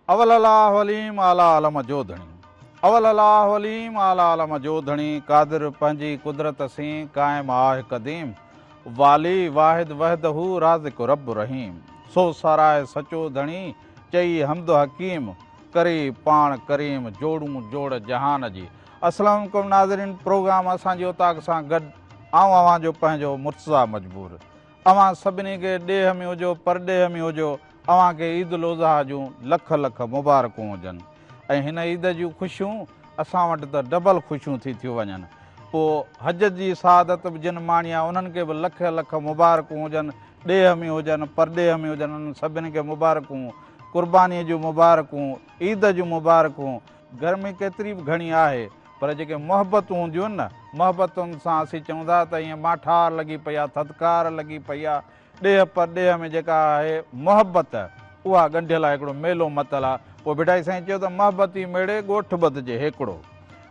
अवल अल्लाह वलीम आला आलम जो धणी अवल अल्लाह वलीम आला आलम जो धणी कादिर पंहिंजी कुदरत सी कायम आहे क़दीम वाली वाहिद वहदहू राज़िक रब रहीम सो साराए सचो धणी चई हमद हकीम करी पाण करीम जोड़ूं जोड़ जहान जी। अस्सलाम वालेकुम नाज़रीन, प्रोग्राम असांजी उताक सां गॾु अवां जो पंहिंजो मुर्तज़ा मजबूर। अवां सभिनी खे ॾेह में हुजो परॾेह में हुजो, अवां खे ईद उल अज़हा जूं लख लख मुबारकूं हुजनि। ऐं हिन ईद जूं ख़ुशियूं असां वटि त डबल ख़ुशियूं थी थियूं वञनि। पोइ हज जी सआदत बि जिन माणी आहे उन्हनि खे बि लख लख मुबारकूं हुजनि, ॾेह में हुजनि परॾेह में हुजनि, उन्हनि सभिनी खे मुबारकूं, क़ुर्बानीअ जूं मुबारकूं, ईद जूं मुबारकूं। गर्मी केतिरी बि घणी आहे पर जेके मोहबतूं हूंदियूं आहिनि न, मोहबतुनि सां असीं चऊं था त ईअं माठार लॻी पई आहे, थधिकार लॻी पई आहे। ॾेह परॾेह में जेका आहे मोहबत उहा ॻंढियल आहे, हिकिड़ो मेलो मतल आहे। पोइ बिठाई साईं चयो त मोहबती मेड़े ॻोठ ॿधिजे हिकिड़ो,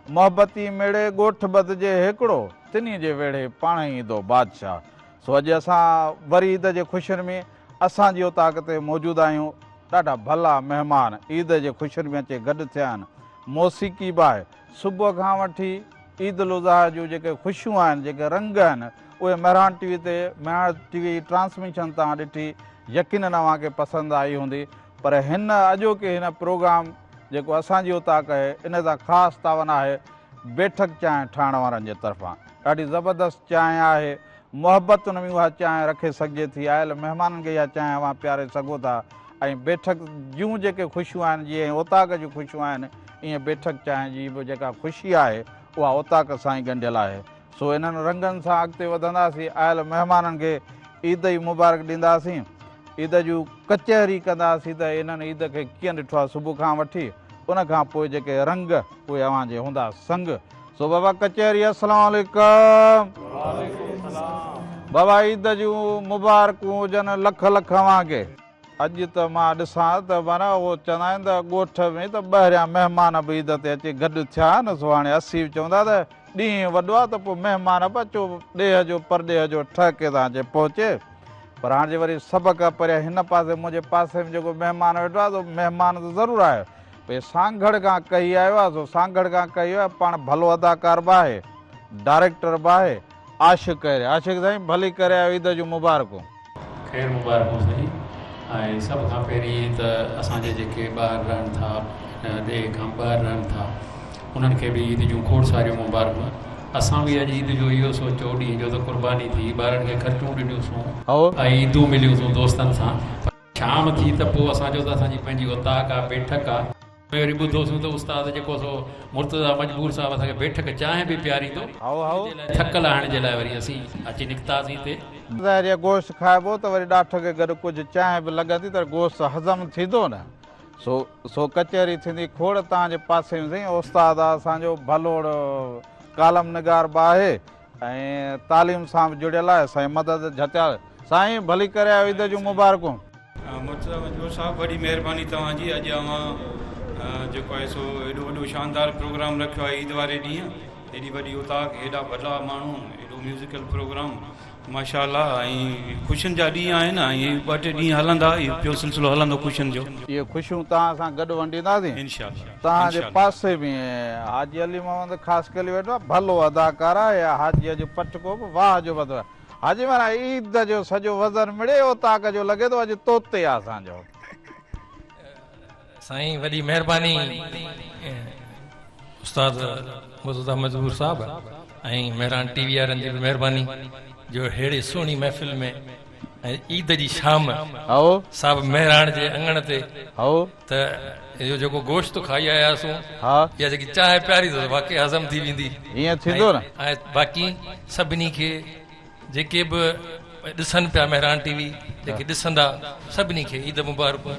मोहबती मेड़े ॻोठ ॿधिजे हिकिड़ो, तिन्ही जे वेड़े पाण ई ईंदो बादशाह। सो अॼु असां वरी ईद जे ख़ुशियुनि में असांजी उताक ते मौजूदु आहियूं। ॾाढा भला महिमान ईद जे ख़ुशियुनि में अचे गॾु थिया आहिनि। मौसीक़ी बि आहे। सुबुह खां वठी ईद उल अज़हा जूं जेके ख़ुशियूं आहिनि, जेके रंग आहिनि, उहे मेहरान टीवी ते मेहरान टीवी ट्रांसमिशन तव्हां ॾिठी, यकीनन अव्हांखे पसंदि आई हूंदी। पर हिन अॼोके हिन प्रोग्राम जेको असांजी उताक आहे, इन जा ख़ासि तावन आहे बैठक चांहि ठाहिण वारनि जे तरफ़ां। ॾाढी ज़बरदस्त चांहि आहे, मोहबतुनि में उहा चांहि रखे सघिजे थी। आयल महिमाननि खे इहा चांहि अव्हां पियारे सघो था। ऐं बैठक जूं जेके ख़ुशियूं आहिनि, जीअं उताक जूं ख़ुशियूं आहिनि, ईअं बैठक चांहि जी बि जेका ख़ुशी आहे उहा उताक सां ई ॻंढियल आहे। सो इन्हनि रंगनि सां अॻिते वधंदासीं, आयल महिमाननि खे ईद जी मुबारक ॾींदासीं, ईद जूं कचहरी कंदासीं त इन्हनि ईद खे कीअं ॾिठो आहे सुबुह खां वठी। उनखां पोइ जेके रंग उहे अव्हांजे हूंदा संग। सो बाबा कचहरी अस्सलाम वालेकुम। बाबा ईद जूं मुबारकूं हुजनि लख लख अव्हांखे। अॼु त मां ॾिसां त माना उहो चवंदा आहिनि त ॻोठ में त ॿाहिरियां महिमान बि ईद ते अची गॾु थिया न। सो हाणे असीं बि चवंदा त ॾींहुं वॾो आहे त पोइ महिमान बि अचो, ॾेह जो परॾेह जो ठहके तव्हां अचे पहुचे। पर हाणे वरी सभ खां परियां हिन पासे मुंहिंजे पासे में जेको महिमान वेठो आहे, त महिमान त ज़रूरु आहे। भई सांगड़ खां कही आयो आहे, सो सांगड़ खां कही आयो आहे, पाण भलो अदाकार बि आहे, डायरेक्टर बि आहे, आशिक़ आहे। आशिक़ साईं भली करे आयो, ईद जूं मुबारकूं। ख़ैरु मुबारकूं साईं। ऐं सभ खां पहिरीं त असांजे जेके ॿार रहनि था, ॾे खां ॿाहिरि रहनि था, उन्हनि खे बि ईद जूं खोड़ सारियूं मुबारकूं। असां बि अॼु ईद जो इहो सोचियो ॾींहं जो त क़ुर्बानी थी, ॿारनि खे ख़र्चूं ॾिनियूंसीं ऐं ईदूं मिलियूंसीं दोस्तनि सां। शाम थी त पोइ असां चयो त असांजी पंहिंजी उताक आहे, बैठक आहे। वरी ॿुधोसीं त उस्ताद जेको सो मुर्तज़ा मजबूर साहिबु असांखे बैठक चांहि बि पियारींदो। थकल आणण जे लाइ वरी असीं अची निकितासीं हिते। ज़ाहिर गोश्त खाइबो त वरी ॾाठ खे गॾु कुझु चांहि बि लॻंदी त गोश्त हज़म थींदो न। सो कचहरी थींदी खोड़ तव्हांजे पासे में। साईं उस्ताद आहे असांजो भलोड़ कालम निगार बि आहे ऐं तालीम सां बि जुड़ियल आहे। साईं मदद झतियाल साईं भली करे आयो, ईद जूं मुबारकूं। मुर्तज़ा मजबूर साहिबु वॾी महिरबानी तव्हांजी। अॼु अवां जेको आहे सो एॾो वॾो शानदार प्रोग्राम रखियो आहे ईद वारे ॾींहुं। एॾी वॾी उताक, हेॾा वॾा माण्हू, एॾो म्यूज़िकल प्रोग्राम माशाअल्लाह। ऐं ख़ुशियुनि जा ॾींहं आहिनि ऐं 2-3 ॾींहं हलंदा, इहो पियो सिलसिलो हलंदो ख़ुशियुनि जो। इहे ख़ुशियूं तव्हां सां गॾु वंडींदासीं इंशाअल्लाह। तव्हांजे पासे में हाजी अली मोहम्मद ख़ासि करे वेठो आहे, भलो अदाकार आहे। या हाजी अॼु पटको बि वाह जो वधो आहे। हाजी माना ईद जो सॼो वज़न मिड़े उताक जो लॻे थो अॼु तोते आहे असांजो। साईं वॾी महिरबानी उस्ताद मुर्तज़ा मजबूर साहिबु ऐं मेहरान टीवी वारनि जी बि महिरबानी जो अहिड़ी सुहिणी महफ़िल में ऐं ईद जी शाम साहिबु मेहरान जे अङण ते त इहो जेको गोश्त खाई आयासीं, इहा जेकी चांहि पियारी अथसि वाक़ई हज़म थी वेंदी। ईअं थींदो न। ऐं बाक़ी सभिनी खे जेके बि ॾिसनि पिया मेहरान टीवी, जेके ॾिसंदा सभिनी खे ईद मुबारकूं।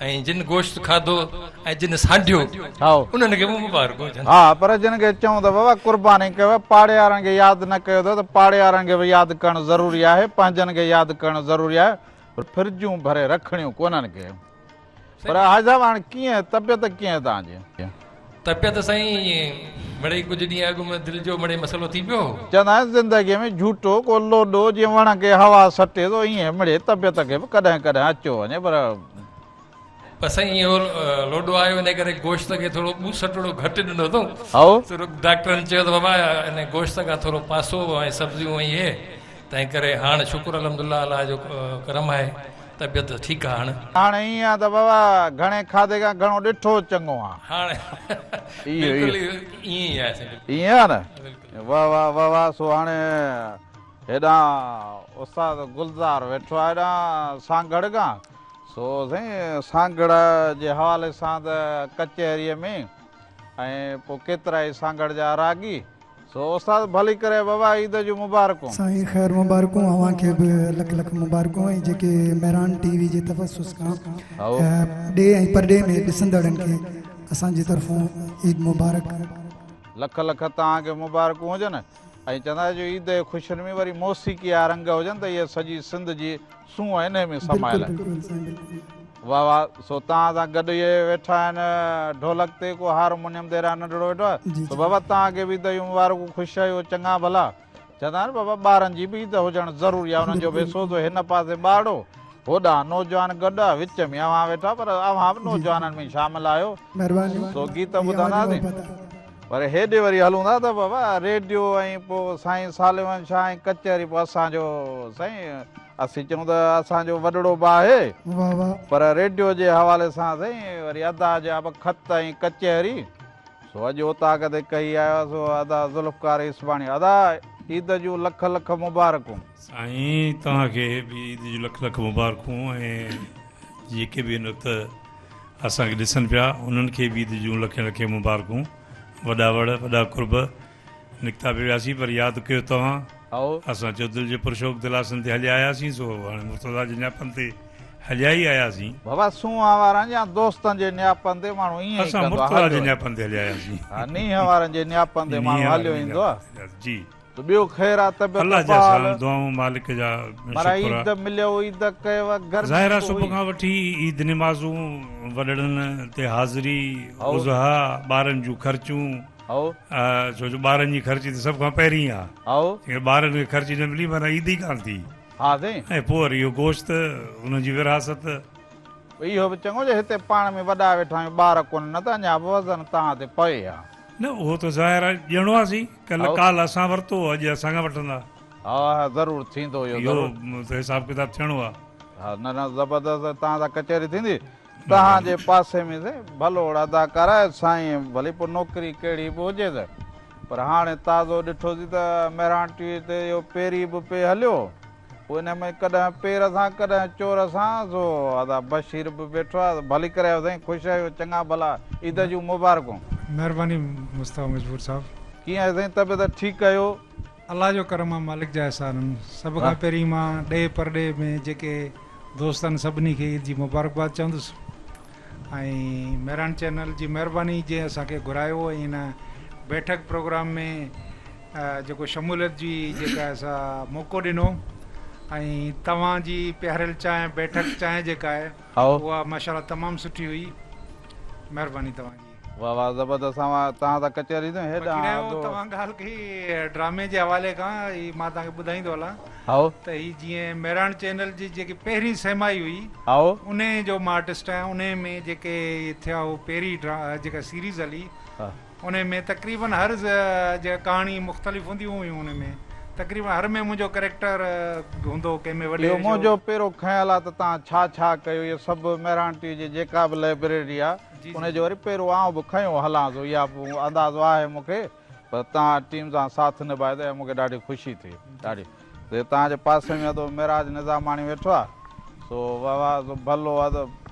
ऐं जिन गोश्त खाधो ऐं जिन साढियो उन्हनि खे मुबारकूं। हा, पर जिन खे चऊं त बाबा क़ुर्बानी कयो, पाड़े वारनि खे यादि न कयो अथव त पाड़े वारनि खे बि यादि करणु ज़रूरी आहे, पंहिंजनि खे यादि करणु ज़रूरी आहे। फ्रिजूं भरे रखणियूं कोन्हनि खे। पर हज़म हाणे कीअं तबियत कीअं तव्हांजी? तबियत साईं मिड़ई कुझु ॾींहं अॻु में दिलि जो मिड़ई मसइलो थी पियो। चवंदा आहिनि ज़िंदगीअ में झूठो को लोॾो जीअं वण खे हवा सटे थो, ईअं मिड़े तबियत खे बि कॾहिं कॾहिं अचो वञे। पर पर साईं इहो लोॾो आयो इन करे गोश्त खे थोरो ॿूसटड़ो घटि ॾिनो अथऊं थोरो डॉक्टरनि चयो त बाबा इन गोश्त खां थोरो पासो ऐं सब्जियूं ऐं इहे तंहिं करे हाणे शुक्र अलहमदुल्ला अलाह जो करम आहे तबियत ठीकु आहे हाणे ईअं आहे त बाबा घणे खाधे खां घणो ॾिठो चङो आहे हाणे ईअं ई आहे ईअं आहे न वाह वाह वाह वाह सो हाणे हेॾां उस्ताद गुलज़ार वेठो आहे हेॾां सांगड़ खां सो साईं सांगड़ जे हवाले सां त कचहरीअ में ऐं पोइ केतिरा ई सांगड़ जा रागी सो उस्ताद भली करे बाबा ईद जूं मुबारकूं साईं ख़ैर मुबारकूं अव्हांखे बि लख लख मुबारकूं ऐं जेके मेहरान टीवी जे तफ़सुस खां ॾे ऐं परॾे में ॾिसंदड़नि खे असांजी तरफ़ां ईद मुबारक लख लख तव्हांखे मुबारकूं हुजनि ऐं चवंदा जो ईद जे ख़ुशियुनि में वरी मौसीक़ी जा रंग हुजनि त इहा सॼी सिंध जी सूंहं इन में समायल वाह वाह सो तव्हां सां गॾु इहे वेठा आहिनि ढोलक ते को हारमोनियम ते नंढड़ो वेठो आहे त बाबा तव्हांखे बि ईद जूं मुबारकूं ख़ुशि आहियो चङा भला चवंदा आहिनि बाबा ॿारनि जी बि ईद हुजणु ज़रूरी आहे हुननि जो बि सोचो हिन पासे ॿाड़ो होॾां नौजवान गॾु आहे विच में अव्हां वेठा पर अव्हां बि नौजवाननि में शामिल आहियो सो गीत ॿुधंदासीं पर हेॾे वरी हलूं था त बाबा रेडियो ऐं पोइ साईं सालिमन शाह ऐं कचहरी पोइ असांजो साईं असीं चऊं त असांजो वॾड़ो बि आहे पर रेडियो जे हवाले सां साईं वरी अदा जा बि ख़त ऐं कचहरी सो अॼु उताक ते कई आयो सो अदा ज़ुल्फ़कार इस्मानी अदा ईद जूं लख लख मुबारकूं साईं तव्हांखे बि ईद जूं लख लख मुबारकूं ऐं जेके बि हिन वक़्तु असांखे ॾिसनि पिया उन्हनि खे बि ईद जूं लखे लखे मुबारकूं वॾा कुर्ब निकिता बि वियासीं पर यादि कयो तव्हां असां चौधरी जे पुरशोक दिलासनि ते हलिया आयासीं सो हाणे मुर्तज़ा जे नियापनि ते हलिया ई आयासीं बाबा सूंहं वारनि या दोस्तनि जे नियापनि ते माण्हू ईअं असां मुर्तज़ा जे नियापनि ते हलिया आयासीं नींहं वारनि जे नियापनि ते माण्हू हलियो ईंदो आहे जी ॿियो ख़ैर आहे अल्लाह जा दुआऊं मालिक जा ईद मिलियो ईद कयव ज़ाहिर आहे सुबुह खां वठी ईद निमाज़ूं वॾड़नि ते हाज़िरी उज़हा ॿारनि जूं ख़र्चूं छो जो ॿारनि जी ख़र्ची त सभ खां पहिरीं आहे ॿारनि खे ख़र्ची न मिली माना ईद ई कान थी ऐं पोइ वरी इहो गोश्त हुनजी विरासत इहो बि चङो जो हिते पाण में वॾा वेठा आहियूं ॿार कोन न त अञा वज़न तव्हां ते पए आहे न उहो त ज़ाहिर आहे ॼणो आहे काल असां वरितो अॼु असांखां वठंदा हा ज़रूरु थींदो इहो त हिसाब किताब थियणो आहे हा न न ज़बरदस्त तव्हां सां कचहरी थींदी तव्हांजे पासे में भलो अदाकार आहे साईं भली पोइ नौकिरी कहिड़ी बि हुजे त पर हाणे ताज़ो ॾिठोसीं त मेहरान टीवी ते इहो पहिरीं बि पे हलियो पोइ हिन में कॾहिं पेर सां कॾहिं चोर सां सो अदा बशीर बि वेठो आहे भली करे आयो साईं ख़ुशि आहियो चङा भला ईद जूं मुबारकूं महिरबानी मुस्तफ़ा मजबूर साहब कीअं आहे साईं तबियत ठीकु आहियो अल्लाह जो करम आहे मालिक जा अहसान सभ खां पहिरीं मां ॾे परॾे में जेके दोस्तनि सभिनी खे ईद जी मुबारकबाद चवंदुसि ऐं मेहरान चैनल जी महिरबानी जीअं असांखे घुरायो ऐं हिन बैठक प्रोग्राम में जेको शमूलियत जी जेका असां मौक़ो ॾिनो ऐं तव्हांजी प्यारियल चांहि बैठक चांहि जेका आहे उहा माशाल्लाह तमामु सुठी हुई महिरबानी तव्हांजी वाह वाह ज़बरदस्त तव्हां सां कचहरी तव्हां ॻाल्हि कई ड्रामे जे हवाले खां मां तव्हांखे ॿुधाईंदो हलां त ही जीअं मेहरान चैनल जी जेकी पहिरीं सहमाई हुई उन जो मां आर्टिस्ट आहियां उन में जेके थिया उहो पहिरीं जेका सीरीज़ हली उन में तक़रीबन हर जेका कहाणी मुख़्तलिफ़ हूंदियूं हुयूं उन में तक़रीबन हर में मुंहिंजो कैरेक्टर हूंदो कंहिंमें वॾे मुंहिंजो पहिरियों ख़्यालु आहे त तव्हां छा कयो इहो सभु मेहरान टीवी जी जेका बि लाइब्रेरी आहे उनजो वरी पहिरियों आउं बि खयों हलां थो इहा अंदाज़ो आहे मूंखे पर तव्हां टीम सां साथ निभाए त मूंखे ॾाढी ख़ुशी थी ॾाढी तव्हांजे पासे में तो मेराज निज़ामाणी वेठो आहे सो वाह वाह भलो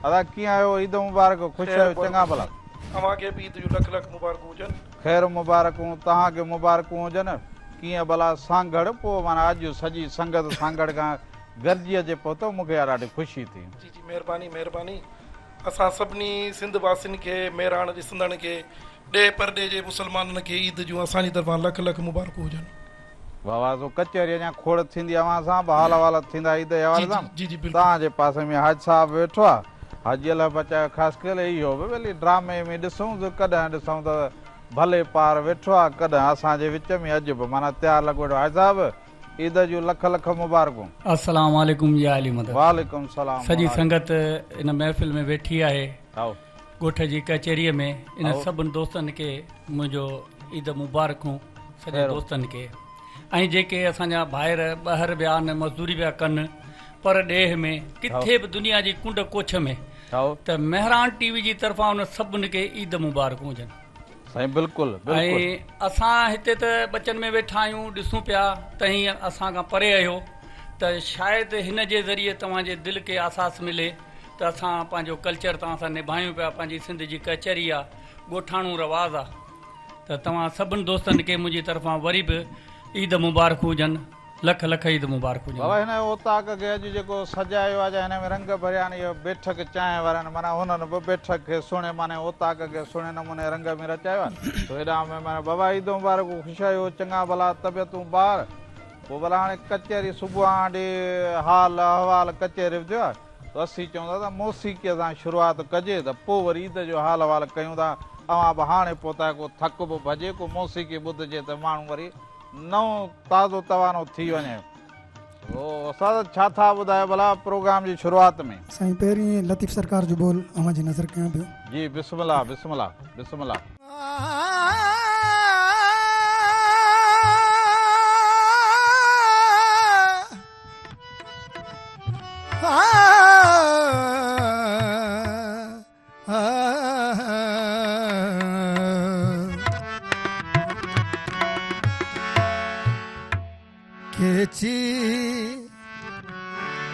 अदा कीअं आहियो ईद मुबारक ख़ुशि आहियो चङा भला तव्हांखे बि ईद जूं लख लख मुबारकूं हुजनि ख़ैर मुबारकूं तव्हांखे मुबारकूं हुजनि कीअं भला सांगड़ पोइ माना अॼु सॼी संगत सांगड़ खां गॾिजी अचे पहुतो मूंखे ॾाढी ख़ुशी थी जी जी महिरबानी असां सभिनी सिंध वासियुनि खे मेहरान ॾिसंदड़ खे ॾे परॾे जे मुस्लमाननि खे ईद जूं असांजी तरफ़ां लख लख मुबारकूं हुजनि वाह वाह सो कचहरी अञा खोड़ थींदी अव्हां सां बहाल वाल थींदा ईद जे हवाले सां तव्हांजे पासे में हज साहिबु वेठो आहे हज लाइ बचायो ख़ासि करे इहो बि भली ड्रामे में ॾिसूं त कॾहिं ॾिसूं त भले पार वेठो आहे कॾहिं असांजे विच में अॼु बि माना तयारु लॻो वेठो हज साहिबु ईद जूं लख लख मुबारकूं। अस्सलाम वालेकुम या अली मदद। वालेकुम सलाम। सॼी संगत इन महफ़िल में वेठी आहे आओ ॻोठ जी कचहरीअ में। इन सभिनि दोस्तनि खे मुंहिंजो ईद मुबारकूं सॼे दोस्तनि खे। ऐं जेके असांजा भाइर ॿाहिरि विया आहिनि मज़दूरी पिया कनि पर ॾेह में किथे बि दुनिया जी कुंड कोछ में त मेहरान टीवी जी तरफ़ां उन सभिनि खे ईद मुबारकूं हुजनि। साईं बिल्कुलु। ऐं असां हिते त बचनि में वेठा आहियूं ॾिसूं पिया त हीअं असां खां परे आहियो त शायदि हिन जे ज़रिए तव्हांजे दिलि खे आसास मिले त असां पंहिंजो कल्चर तव्हां सां निभायूं पिया। पंहिंजी सिंध जी कचहरी आहे, ॻोठाणो रवाज़ आहे। त तव्हां सभिनि दोस्तनि खे मुंहिंजी तरफ़ां वरी बि ईद मुबारक हुजनि, लख लख ईद मुबारक हुजनि। बाबा हिन ओताक खे अॼु जेको सजायो आहे हिन में रंग भरिया आहिनि, इहो बेठक चांहि वारनि माना हुननि बि बेठक खे सुहिणे माने ओताक खे सुहिणे नमूने रंग में रचायो आहे। तो हेॾा में माना बाबा ईद मुबारक, ख़ुशायो, चङा भला तबियतूं ॿार। पोइ भला हाणे कचहरी सुबुह ॾे हाल अहवाल कचहरी जो आहे त असीं चऊं था त मौसीक़ीअ सां शुरूआति कजे त पोइ वरी ईद जो हाल अहवाल कयूं था। अवां बि हाणे पहुता को थक बि भॼे, को मौसीक़ी ॿुधिजे त माण्हू वरी नओं ताज़ो तवानो थी वञे। असां छा था ॿुधायो भला प्रोग्राम जी शुरूआति में? साईं पहिरीं लतीफ़ सरकार जो बोल अवां जी नज़र कयां पियो। जी बिस्मिल्लाह बिस्मिल्लाह बिस्मिल्लाह।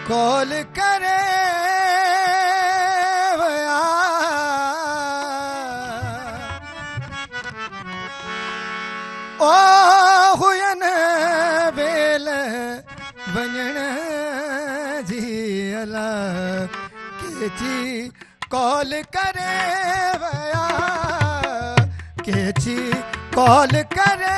कॉल करे वया ओ हुयन बेल वञण जी अला केची कॉल करे वया केची कॉल करे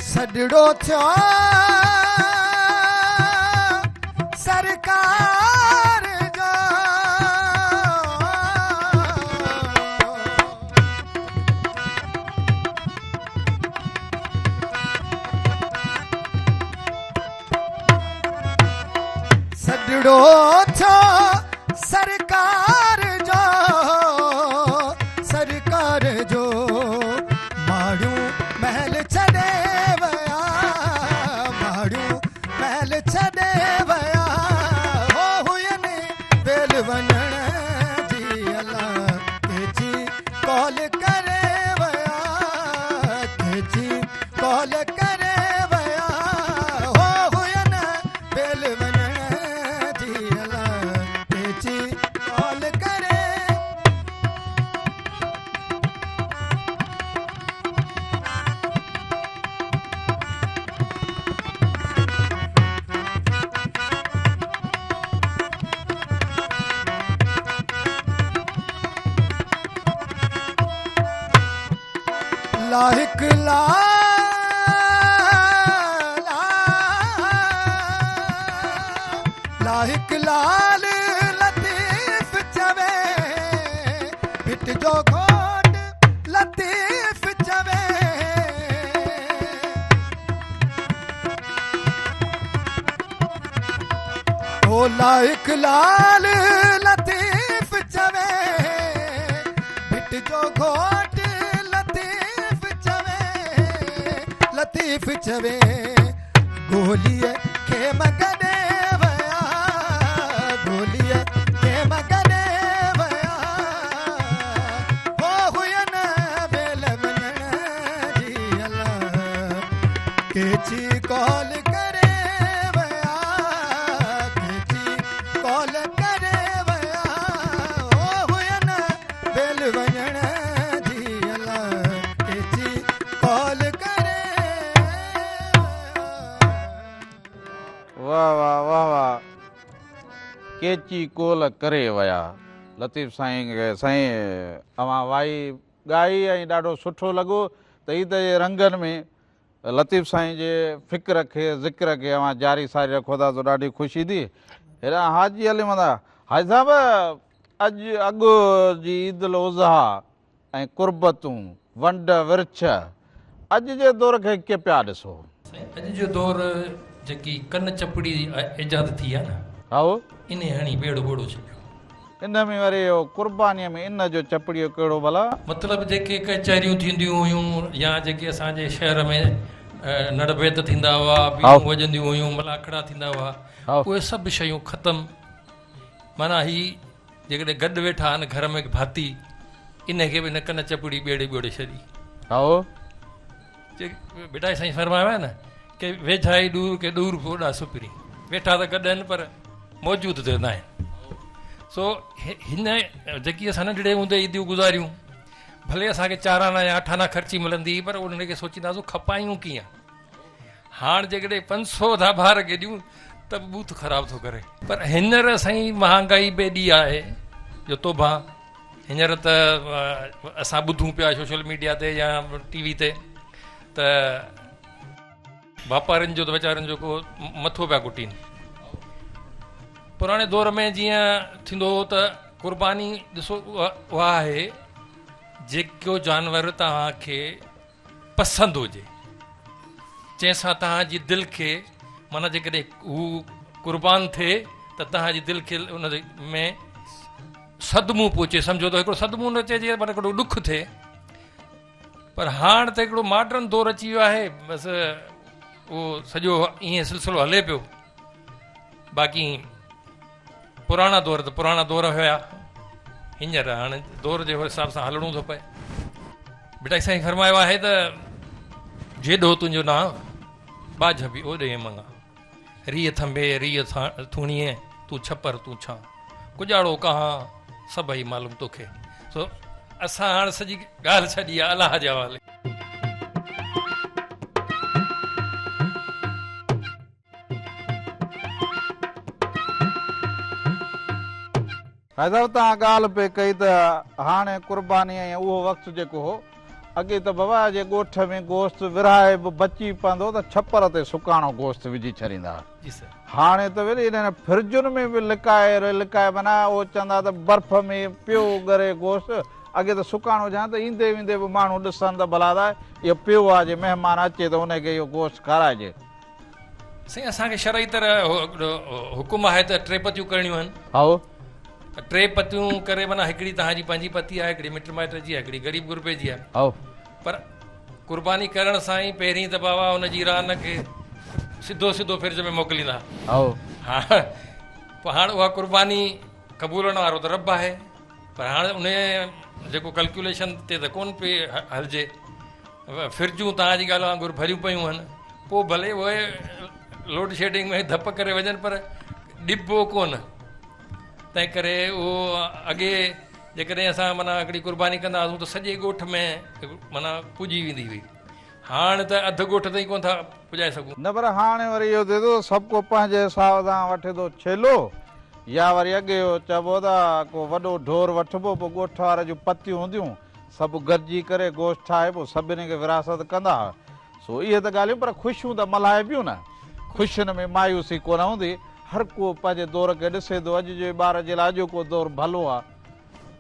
सॾड़ो थियो सरकार जो सॾड़ो थियो सरकार जो माड़ियूं महल छॾे लाहिक लाल लतीफ चवे बिट जो घोट लतीफ चवे ओ लाहिक लाल लतीफ चवे बिट जो घोट लतीफ चवे गोलिए के मगने वया गोलिए के मगने वया हो हुयन बेल वञण जी अल्लाह केची कॉल करे वया केची कॉल करे वया हो हुयन बेल वञण जी अल्लाह केची कॉल करे वाह वाह वाह वाह केची कोल करे वया लतीफ़ साईं साईं अवां वाई ॻाई ऐं ॾाढो सुठो लॻो त ईद जे रंगनि में लतीफ़ साईं जे फ़िक्र खे ज़िक्र खे अवां जारी सारी रखो था त ॾाढी ख़ुशी थी। हेॾा हाजी अली मदा हाजी साहिब अॼु अॻु जी ईद उल अज़हा ऐं कुर्बतूं वंड विरछ अॼु जे दौर खे कीअं पिया ॾिसो? अॼु जो दौर जेकी कन चपड़ी इजाद थी आहे न हाओ इन हणी बेड़ो ॿोड़ो छॾियो। इन में वरी कुर्बानीअ में इन जो चपड़ियो कहिड़ो भला? मतिलबु जेके कचहरियूं थींदियूं हुयूं या जेके असांजे शहर में नड़बेत थींदा हुआ बियूं वॼंदियूं हुयूं मलाखड़ा थींदा हुआ उहे सभु शयूं ख़तमु। माना ही जेकॾहिं गॾु वेठा आहिनि घर में भाती इन खे बि न कन चपड़ी ॿेड़े ॿोड़े छॾी। हाओ बेटा साईं फरमायो आहे न के वेझाई दूर के दूर पोॾा सुपरी वेठा त गॾु आहिनि पर मौजूदु त न आहिनि। सो हिन जेकी असां नंढड़े हूंदे ईदियूं गुज़ारियूं भले असांखे 4 आना या 8 आना ख़र्ची मिलंदी पर उन खे सोचींदासीं खपायूं कीअं। हाणे जेकॾहिं 500 था ॿार खे ॾियूं त बूथ ख़राबु थो करे। पर हींअर साईं महांगाई बेॾी आहे जो तोबा। हींअर त असां ॿुधूं पिया सोशल मीडिया ते या टीवी ते त वापारियुनि जो त वीचारनि जो को मथो पिया कुटीनि। पुराणे दौर में जीअं थींदो हो त कुर्बानी ॾिसो उहा आहे जेको जानवर तव्हांखे पसंदि हुजे जंहिंसां तव्हांजी दिलि खे माना जेकॾहिं हू कुर्बान थिए त तव्हांजी दिलि खे उन में सदमो पहुचे। सम्झो त हिकिड़ो सदमो न चइजे पर हिकिड़ो ॾुखु थिए। पर हाणे त हिकिड़ो मॉडर्न दौरु अची वियो आहे बसि उहो सॼो ईअं सिलसिलो हले पियो। बाक़ी पुराणा दौर त पुराणा दौर हुया। हींअर हाणे दौर जे हिसाब सां हलणो थो पए। बेटा साईं फरमायो आहे त जेॾो तुंहिंजो नाम बाज बि ओॾे मंगा रीह थंबे रीह थूणीअ तूं छपर तूं छा कुॼाड़ो कहां सभई मालूम तोखे। सो असां हाणे सॼी ॻाल्हि छॾी आहे अलाह जे हवाले। तव्हां ॻाल्हि पे कई त हाणे कुर्बानी ऐं उहो वक़्तु जेको हो अॻे त बाबा जे ॻोठ में गोश्त विरहाए बि बची पवंदो त छपर ते सुकाणो गोश्त विझी छॾींदा। हाणे त वरी हिन फ्रिजुनि में बि लिकाए माना उहो चवंदा त बर्फ़ में पियो ॻरे गोश्त। अॻे त सुकाणो जा त ईंदे वेंदे बि माण्हू ॾिसनि त भला त इहो पियो आहे जे महिमान अचे त हुनखे इहो गोश्त खाराइजे। साईं असांखे शरई तरह हुकुम आहे त 3 पतियूं करणियूं आहिनि। हाओ 3 पतियूं करे माना हिकिड़ी तव्हांजी पंहिंजी पती आहे हिकिड़ी मिट माइट जी आहे हिकिड़ी ग़रीब गुरबे जी आहे। पर कुर्बानी करण सां ई पहिरीं त बाबा हुनजी रान खे सिधो सिधो फ्रिज में मोकिलींदा। हा हाणे उहा कुर्बानी क़बूलण वारो त रब आहे पर हाणे उन जेको कैलकुलेशन ते त कोन पई हलिजे। फ्रिजूं तव्हांजी ॻाल्हि वांगुरु भरियूं पियूं आहिनि पोइ भले उहे लोड शेडिंग में धप करे वञनि पर ॾिबो कोन। तंहिं करे उहो अॻे जेकॾहिं असां माना हिकिड़ी कुर्बानी कंदा हुआसीं त सॼे ॻोठ में माना पुॼी वेंदी हुई। हाणे त अधु ॻोठ ताईं कोन था पुॼाए सघूं। न पर हाणे वरी इहो थिए थो सभु को पंहिंजे हिसाब सां वठे थो छेलो या वरी अॻे चइबो त को वॾो ढोर वठिबो पोइ ॻोठ वारे जूं पतियूं हूंदियूं सभु गॾिजी करे गोश्त ठाहे पोइ सभिनी खे विरासत कंदा हुआ। सो इहे त ॻाल्हियूं, पर ख़ुशियूं त मल्हाइबियूं न, ख़ुशियुनि में मायूसी कोन हूंदी। हर को पंहिंजे दौर खे ॾिसे थो, अॼु जे ॿार जे लाइ अॼु को दौरु भलो आहे,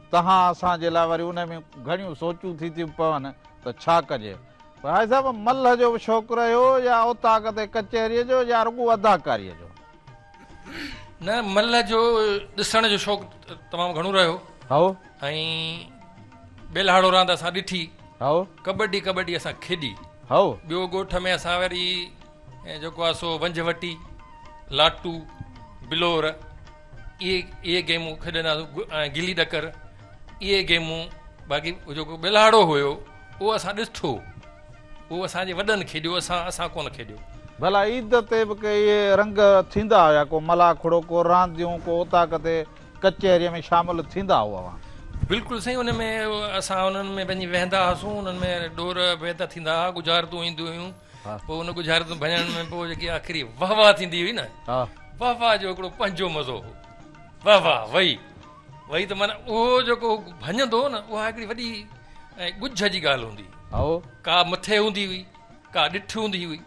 तव्हां असांजे लाइ वरी उन में घणियूं सोचूं थी थियूं पवनि त छा कजे। भाई साहिबु, मल्ह जो बि शौक़ु रहियो या उताक ते कचहरीअ जो या रुॻो अदाकारीअ जो? न, मल्ह जो ॾिसण जो शौक़ु तमामु घणो रहियो। हाओ। ऐं बेलहाड़ो रांदि असां ॾिठी। हाओ। कबड्डी असां खेॾी। हाओ। ॿियो ॻोठ में असां वरी जेको आहे सो वंजवटी, लाटू, बिलोर, इहे गेमूं खेॾंदासीं ऐं गिली ॾकर, इहे गेमूं। बाक़ी जेको बेलहाड़ो हुयो उहो असां ॾिठो, उहो असांजे वॾनि खेॾियो, असां कोन खेॾियो। भला ईद ते बि के इहे रंग थींदा हुया, को मलाखड़ो, को रांदियूं, को उताक ते कचहरीअ में शामिलु थींदा हुआ? बिल्कुलु साईं, उन में असां उन्हनि में पंहिंजी वेहंदा हुआसीं, उन्हनि में ॾोर वेत थींदा हुआ, गुजारतूं ईंदियूं हुयूं। पोइ उन गुजारतूं भॼण में पोइ जेकी आख़िरी वाह वाह थींदी हुई न, वाह वाह जो हिकिड़ो पंहिंजो मज़ो हो। वाह वाह वही त माना उहो जेको भॼंदो हो न, उहा हिकिड़ी वॾी ॻुझ जी ॻाल्हि हूंदी। का मथे हूंदी हुई, का ॾिठ हूंदी हुई,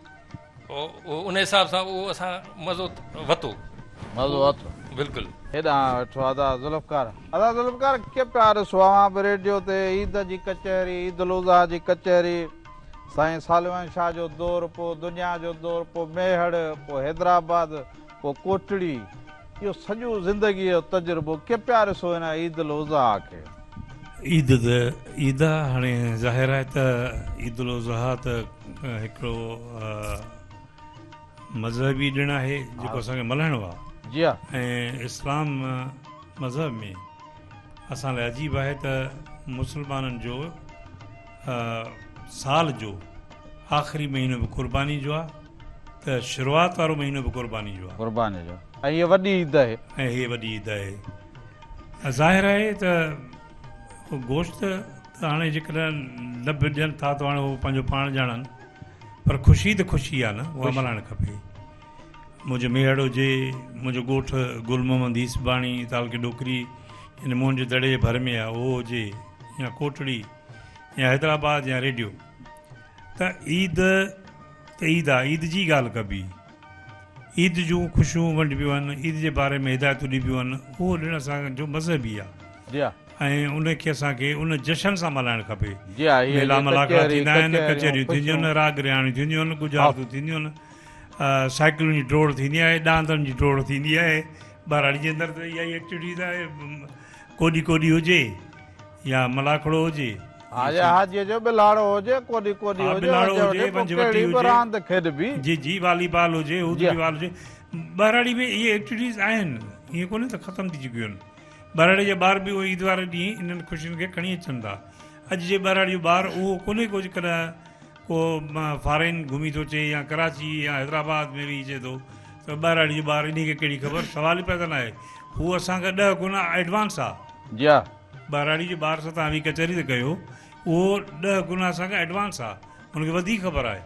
उन हिसाब सां उहो असां मज़ो वरितो। बिल्कुलु। हेॾां वेठो अदा ज़ुल्फ़कार, के प्यार सुहां बि रेडियो ते ईद जी कचहरी, ईद उल अज़हा जी कचहरी, साईं सालिमन शाह जो दौरु, पोइ दुनिया जो दौरु, पोइ मेहड़, पोइ हैदराबाद, पोइ कोटड़ी, इहो सॼो ज़िंदगीअ जो तजुर्बो, के प्यार सो हिन ईद उल अज़हा खे? ईद हाणे ज़ाहिर आहे त ईद उल अज़हा त हिकिड़ो मज़हबी ॾिणु आहे जेको असांखे मल्हाइणो आहे। जी हा। ऐं इस्लाम मज़हब में असां लाइ अजीब आहे त मुस्लमाननि जो साल जो आख़िरी महीनो बि क़ुर्बानी जो आहे, त शुरूआत वारो महीनो बि क़ुर्बानी जो आहे। क़ुर्बानी जो। ऐं हीअ वॾी ईद आहे। ऐं हीअ वॾी ईद आहे। ज़ाहिर आहे त गोश्त त हाणे जेकॾहिं न बि ॾियनि था त हाणे उहो पंहिंजो पाण ॼाणनि, पर ख़ुशी त ख़ुशी आहे न, उहा मल्हाइणु खपे। मुंहिंजो मेहड़ हुजे, मुंहिंजो ॻोठ गुल मोहम्मद ईसबाणी तालके डोकरी इन मोहन जे दड़े जे भर में आहे, उहो हुजे, या कोटड़ी या हैदराबाद या रेडियो, त ईद आहे। ईद जी ॻाल्हि कबी, ईद जूं ख़ुशियूं वंडिबियूं आहिनि, ईद जे बारे में हिदायतूं ॾिबियूं आहिनि, उहो ॾिणु असांजो मज़हबी आहे। ऐं उनखे असांखे उन जशन सां मल्हाइणु खपे। मेला मलाखड़ा थींदा आहिनि, कचहरियूं थींदियूं आहिनि, राग रिहाणियूं थींदियूं आहिनि, गुजारतूं थींदियूं आहिनि, साइकिलुनि जी डोड़ थींदी आहे, डांदनि जी डोड़ थींदी आहे। बहिराड़ी जे अंदरि त इहा ई एक्टिविटीज़ आहे, कोॾी हुजे या मलाखड़ो हुजे, जी वॉलीबॉल हुजे, बहिराड़ी में इहे एक्टिविटीज़ आहिनि, ईअं कोन्हे त ख़तमु थी चुकियूं आहिनि। बहिराड़ी जा ॿार बि ईद वारे ॾींहुं इन्हनि ख़ुशियुनि खे खणी अचनि था। अॼु जे बहिराड़ी जो ॿार उहो कोन्हे को जेकॾहिं को फॉरेन घुमी थो अचे या कराची या हैदराबाद में बि अचे थो, त बहिराड़ी जो ॿार इन खे कहिड़ी ख़बर? सवाल ई पैदा न आहे। हू असांखां 10 गुना एडवांस आहे। बहिराड़ी जे ॿार सां तव्हां बि कचहरी ते कयो, उहो 10 गुना असांखां एडवांस आहे, हुनखे वधीक ख़बर आहे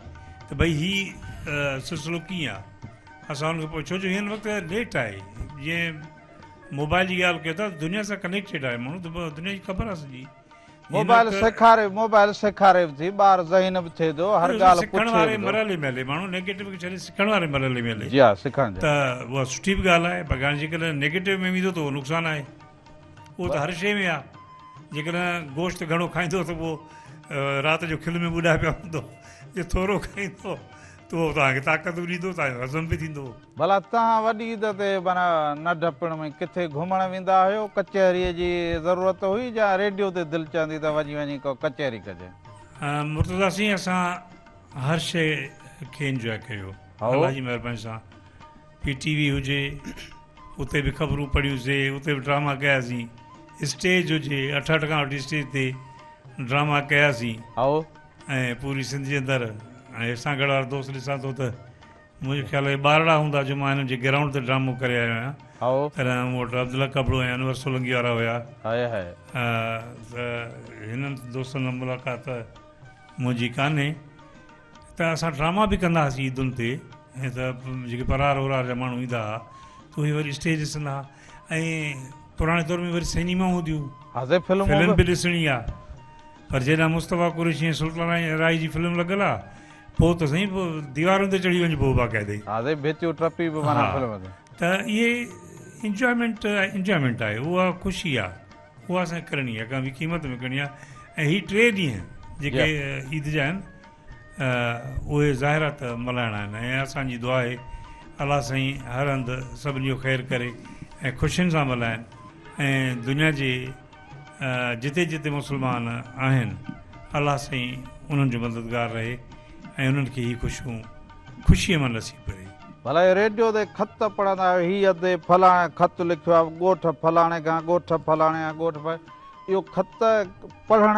त भई हीउ सिलसिलो कीअं आहे। असां हुनखे पोइ छो जो हिन वक़्तु लेट आहे, जीअं मोबाइल जी ॻाल्हि कयो था, दुनिया सां कनेक्टेड आहे माण्हू, त दुनिया जी ख़बर आहे सॼी। मोबाइल सेखारे बि थी, ॿार ज़हीन बि थिए थो, हर ॻाल्हि सिखण वारे मरहले में हले, माण्हू नेगेटिव खे छॾे सिखण वारे मरहले में हले। त उहा सुठी बि ॻाल्हि आहे, पर जेकॾहिं नेगेटिव में वेंदो त उहो नुक़सानु आहे। उहो त हर शइ में आहे। जेकॾहिं गोश्त घणो खाईंदो त पोइ राति जो खिल में ॿुॾाए पियो हूंदो, जे थोरो खाईंदो त उहो तव्हांखे ताक़त बि ॾींदो, तव्हांजो हज़म बि थींदो। भला तव्हां वॾी ईद ते माना नंढपण में किथे घुमणु वेंदा हुयो? कचहरीअ जी ज़रूरत हुई या रेडियो ते दिलि चवंदी त वञी को कचहरी कजे? मुर्तज़ा सिंह, असां हर शइ खे इंजॉय कयो, अलाह जी महिरबानी सां। PTV हुजे, उते बि ख़बरूं पढ़ियूंसीं, उते बि ड्रामा कयासीं। स्टेज हुजे, 8 खां वठी स्टेज ते ड्रामा कयासीं, ऐं पूरी सिंध जे अंदरि। ऐं सागड़ वारा दोस्त ॾिसां थो त मुंहिंजे ख़्याल में ॿारड़ा हूंदा जो मां हिननि जे ग्राउंड ते ड्रामो करे आयो आहियां। तॾहिं मूं वटि अब्दुल्ला कबड़ो ऐं अनवर सोलंगी वारा हुया। त हिननि दोस्तनि सां मुलाक़ात मुंहिंजी कान्हे। त असां ड्रामा बि कंदा हुआसीं ईदुनि ते, ऐं त जेके परार वरार जा माण्हू ईंदा हुआ त उहे वरी स्टेज ॾिसंदा हुआ। ऐं पुराणे दौर में वरी सिनेमा हूंदियूं, फिल्म बि ॾिसणी आहे, पर जॾहिं मुस्तफ़ा कुरैशी ऐं सुल्तान राय जी फिल्म लॻल आहे पोइ त साईं पोइ दीवारुनि ते चढ़ी वञे पोइ बाक़ाइदे त इहे इंजॉयमेंट आहे, उहा ख़ुशी आहे, उहा असांखे करणी आहे, का बि क़ीमत में करणी आहे। ऐं हीअ 3 ॾींहं जेके ईद जा आहिनि उहे ज़ाहिरात मल्हाइणा आहिनि ऐं असांजी दुआ आहे अलाह साईं हर हंधि सभिनी जो ख़ैरु करे ऐं ख़ुशियुनि सां मल्हाइनि ऐं दुनिया जे जिते जिते मुस्लमान आहिनि अलाह साईं उन्हनि जो मददगार रहे ऐं उन्हनि खे हीअ ख़ुशीअ मां नसीब करे। भला रेडियो ते ख़त पढ़ंदा आहियो, हीअ ते फलाणे ख़त लिखियो आहे, ॻोठ फलाणे खां ॻोठ फलाणे खां ॻोठ इहो ख़त पढ़ण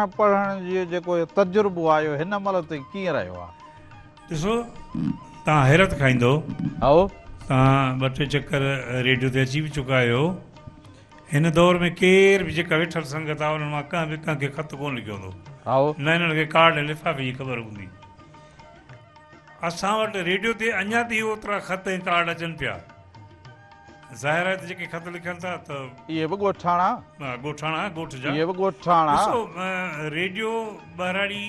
जो जेको तजुर्बो आहे हिन महिल ताईं कीअं रहियो आहे? ॾिसो तव्हां हैरत खाईंदो, आओ तव्हां 2-3 चकर रेडियो ते अची बि चुका आहियो। हिन दौर में केर बि जेका वेठल संगत आहे उन्हनि मां कंहिं बि कंहिंखे ख़त कोन लिखियो हूंदो, न हिननि खे कार्ड ऐं लिफ़ाफ़े जी ख़बर हूंदी। असां वटि रेडियो ते अञा ताईं ओतिरा ख़त ऐं कार्ड अचनि पिया। ज़ाहिर आहे त जेके ख़त लिखनि था त इहे बि ॻोठाणा ॻोठ जा इहे बि ॻोठाणा। ॾिसो रेडियो ॿाराड़ी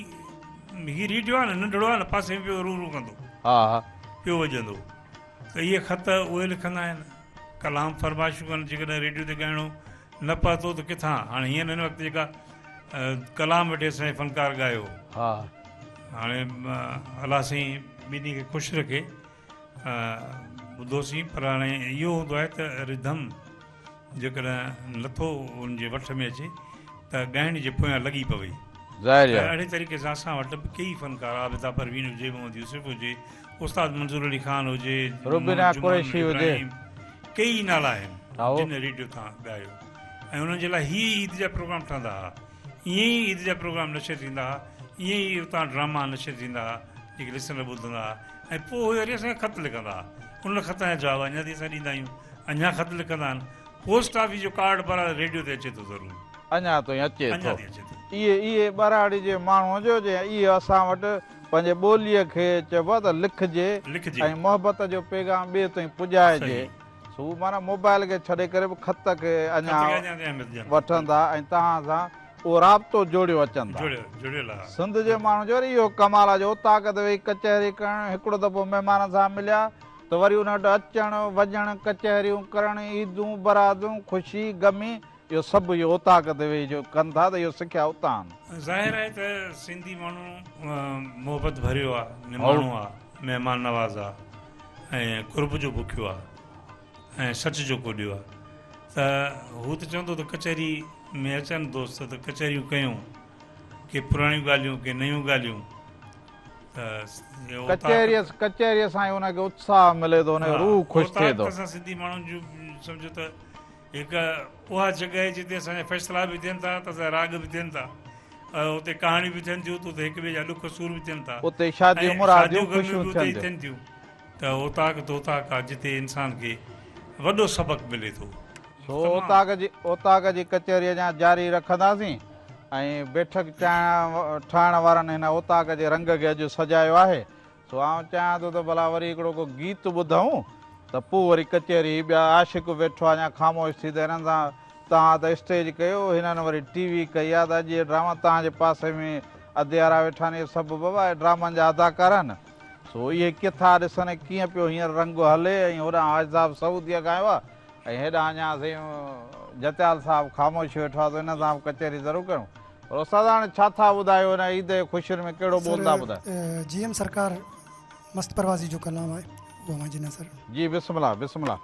हीअ रेडियो आहे न नंढड़ो आहे न, पासे में पियो रू कंदो, हा पियो वॼंदो, त इहे ख़त उहे लिखंदा आहिनि। कलाम फरमाइशूं कनि, जेकॾहिं रेडियो ते ॻाइणो न पहुतो त किथां, हाणे हीअं हिन वक़्तु जेका कलाम वेठे असांजे फनकार ॻायो, हा हाणे अलाह साईं ॿिन्ही खे ख़ुशि रखे ॿुधोसीं। पर हाणे इहो हूंदो आहे त रिधम जेकॾहिं नथो उनजे वठ में अचे त ॻाइण जे पोयां लॻी पवे। अहिड़े तरीक़े सां असां वटि कई फनकार, आबिदा परवीन हुजे, मोहम्मद यूसुफ हुजे, उस्ताद मंज़ूर अली ख़ान हुजे, कई नाला आहिनि जिन रेडियो तां ॻायो ऐं उन्हनि जे लाइ हीअ ईद जा प्रोग्राम ठहंदा हुआ, ईअं ई ईद जा प्रोग्राम नशर थींदा हुआ, ईअं ई उतां ड्रामा नशर थींदा हुआ जेके लिसनर ॿुधंदा हुआ। ऐं पोइ उहे वरी असांखे ख़त लिखंदा हुआ, उन ख़त जा जवाब अञा ताईं असां ॾींदा आहियूं, अञा ख़त लिखंदा आहिनि। पोस्ट ऑफिस जो कार्ड पर रेडियो ते अचे थो ज़रूरु, अञा ताईं अचे थो। इहे ॿाराड़ी जे माण्हूअ जो इहे असां वटि पंहिंजे ॿोलीअ खे चइबो आहे त लिखिजे ऐं मोहबत जो पैगाम ॿिए ताईं पुॼाइजे। सो माना मोबाइल खे छॾे करे बि ख़त खे अञा वठंदा ऐं तव्हां सां उहो राब्तो जोड़ियो अचनि था। सिंध जे माण्हू जो वरी इहो कमाल आहे जो उतां ते वेही कचहरी करणु, हिकिड़ो दफ़ो महिमान सां मिलिया त वरी उन वटि अचणु वञणु, कचहरियूं करणु, ईदूं बरातूं, ख़ुशी गमी, इहो सभु इहो उतां ते वेही जो कनि था त इहो सिखिया उतां। ज़ाहिर आहे त सिंधी माण्हू मोहबत भरियो आहे, माण्हू आहे, महिमान नवाज़ आहे ऐं कुर्ब जो बुखियो आहे ऐं सच जो कोॾियो आहे। त हू त चवंदो त कचहरी में अचनि दोस्त त कचहरियूं कयूं, के पुराणियूं ॻाल्हियूं के नयूं ॻाल्हियूं, त कचहरीअ सां हुनखे उत्साह मिले थो, हुनजो रूह ख़ुशि थिए थो। असां सिंधी माण्हुनि जूं सम्झो त हिकु उहा जॻह जिते असांजा फ़ैसिला बि थियनि था त असांजा राग बि थियनि था, उते कहाणियूं बि थियनि थियूं, त उते हिक ॿिए जा ॾुख सूर बि थियनि था, उते शादियूं मुरादियूं थियनि थियूं। त उताक आहे जिते इंसान खे वॾो सबक़ मिले थो। ओताक जी कचहरी अञा जारी रखंदासीं ऐं बैठक ठाहिण वारनि हिन ओताक जे रंग खे अॼु सजायो आहे। सो आउं चाहियां थो त भला वरी हिकिड़ो को गीत ॿुधूं त पोइ वरी कचहरी ॿिया आशिक़ वेठो आहे अञा ख़ामोश थी त हिननि सां तव्हां त स्टेज कयो, हिननि वरी टीवी कई आहे त अॼु ड्रामा तव्हांजे पासे में अध्यारा वेठा आहिनि, इहे सभु बाबा ड्रामनि जा अदाकार आहिनि। सो इहे किथां ॾिसनि कीअं पियो हींअर रंग हले ऐं होॾां आज़ाब सऊदीअ ॻायो आहे ऐं हेॾां अञा साईं जतियाल साहिबु ख़ामोश वेठो आहे त हिन सां कचहरी ज़रूरु कयूं। पर उस्ताद हाणे छा था ॿुधायो हिन ईद ख़ुशियुनि में कहिड़ो ॿोल था ॿुधायो? जीएम सरकार मस्त परवाज़ी जो कलाम आहे उहो मुंहिंजी नज़र। जी बिस्मिल्लाह बिस्मिल्लाह।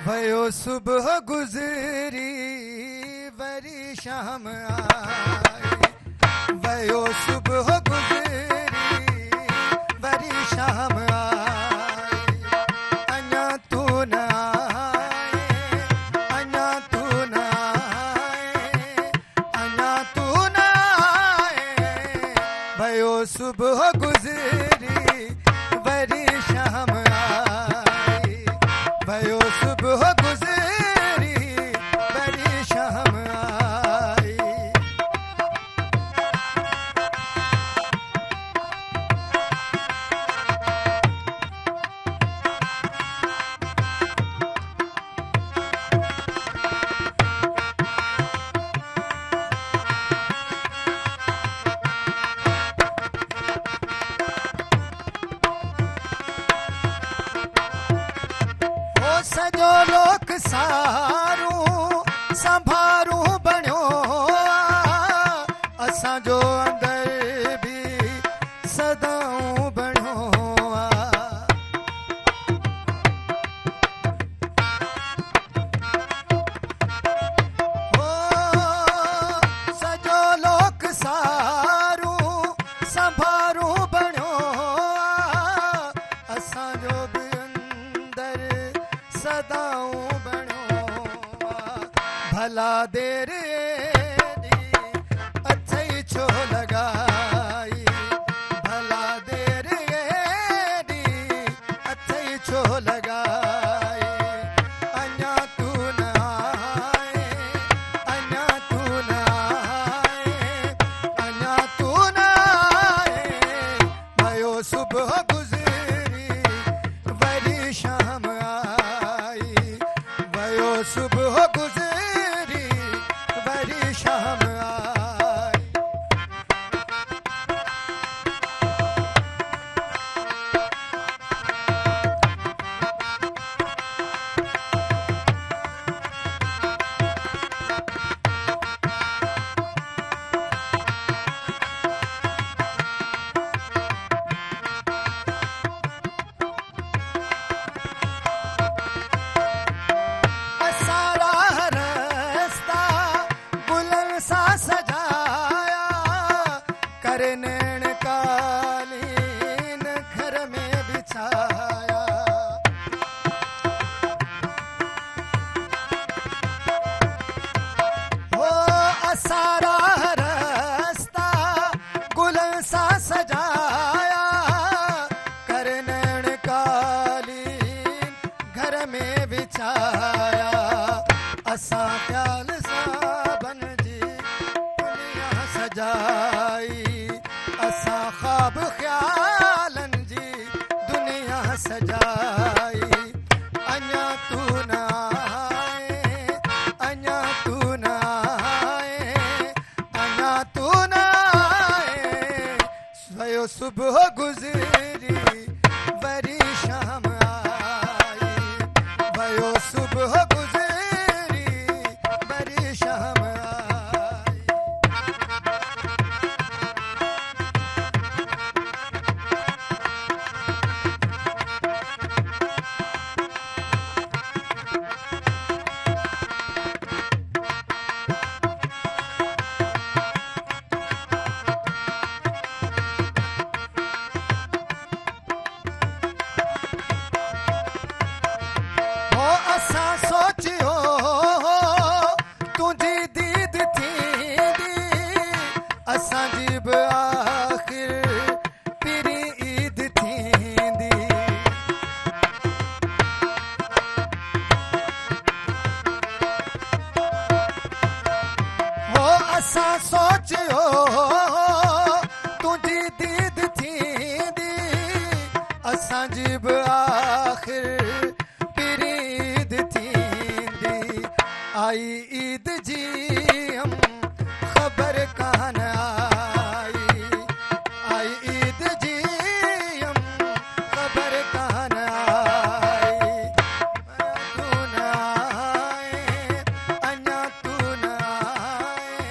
भयो सुबह गुजरी वरी शाम आई, भयो सुबह गुजरी वरी शाम आई, अञा तू न आए, अञा तू न आए, अञा तू न आए, भयो सुबह गुजरी वरी शाम आई, भयो सुबह गुजरी बड़ी शाम आई। सजो लोक सारूं संभारूं बणियो असांजो अंदर भी सदाऊं बणियो सजो लोक सारूं संभारूं बणियो असांजो भी अंदर सदाऊं बणियो भला देर अथई छो लगाई भला देर अथई छो लगाई अञा तू न आए अञा तू न आए अञा तू न आए भयो सुबह गुज़री वरी शाम आई भयो सुबह गुज़री वरी शाम आई असारा रस्ता गुलन सा सजाया करे नैन कालीन घर में बिछाया हो असारा रस्ता गुलन सा सजाया करे नैन कालीन घर में बिछाया असां ख्याल सां जी दुनिया सजाई असां ख्वाब ख्यालन जी दुनिया सजाई अञा तू न आए अञा तू न आए अञा तू न आए भयो सुबह गुज़री वरी शाम आई भयो सुबह गुज़री वरी शाम आई हो असां सोचियो तुंहिंजी दीद थींदी असांजी बि आख़िर पहिरीं ईद थींदी हो असां सोचियो तुंहिंजी दीद थींदी असांजी बि आख़िर पहिरीं ईद थींदी आई ईद जी हम ख़बर कान आई ईद जी हम ख़बर कान आई तू न आए अञा तू न आए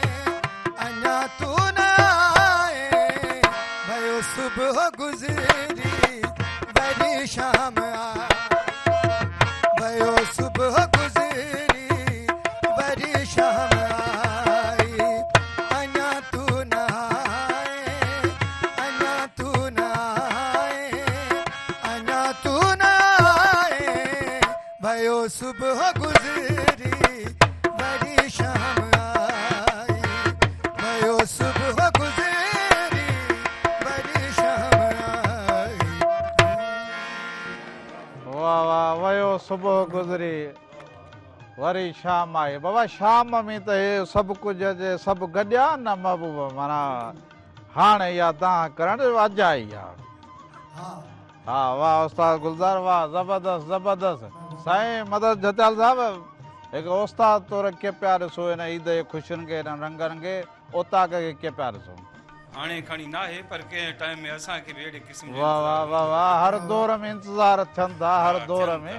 अञा तू न आए भयो सुबह गुज़री वरी शाम आई भयो सुबह गुज़री वरी शाम आई अञा तू न आए अञा तू न आए अञा तू न आए भयो सुबह गुज़री वरी शाम आई भयो सुबह गुज़री वरी शाम आई वाह वाह वयो सुबह गुज़री वरी शाम आई बाबा शाम में त हे सभु कुझु जे सभु गॾिया न महबूब माना हाणे इहा तव्हां करण अॼु आई आहे हा वाह उस्ताद गुलज़ार वाह ज़बरदस्त ज़बरदस्त साईं मदद जतियाल साहब हिकु उस्ताद तौर खे पिया ॾिसो हिन ईद जे ख़ुशियुनि खे हिन रंगनि खे उता खे पिया ॾिसो हाणे खणी न आहे पर कंहिं टाइम में असांखे बि अहिड़े क़िस्म वाह वाह वाह वाह हर दौर में इंतज़ार थियनि था हर दौर में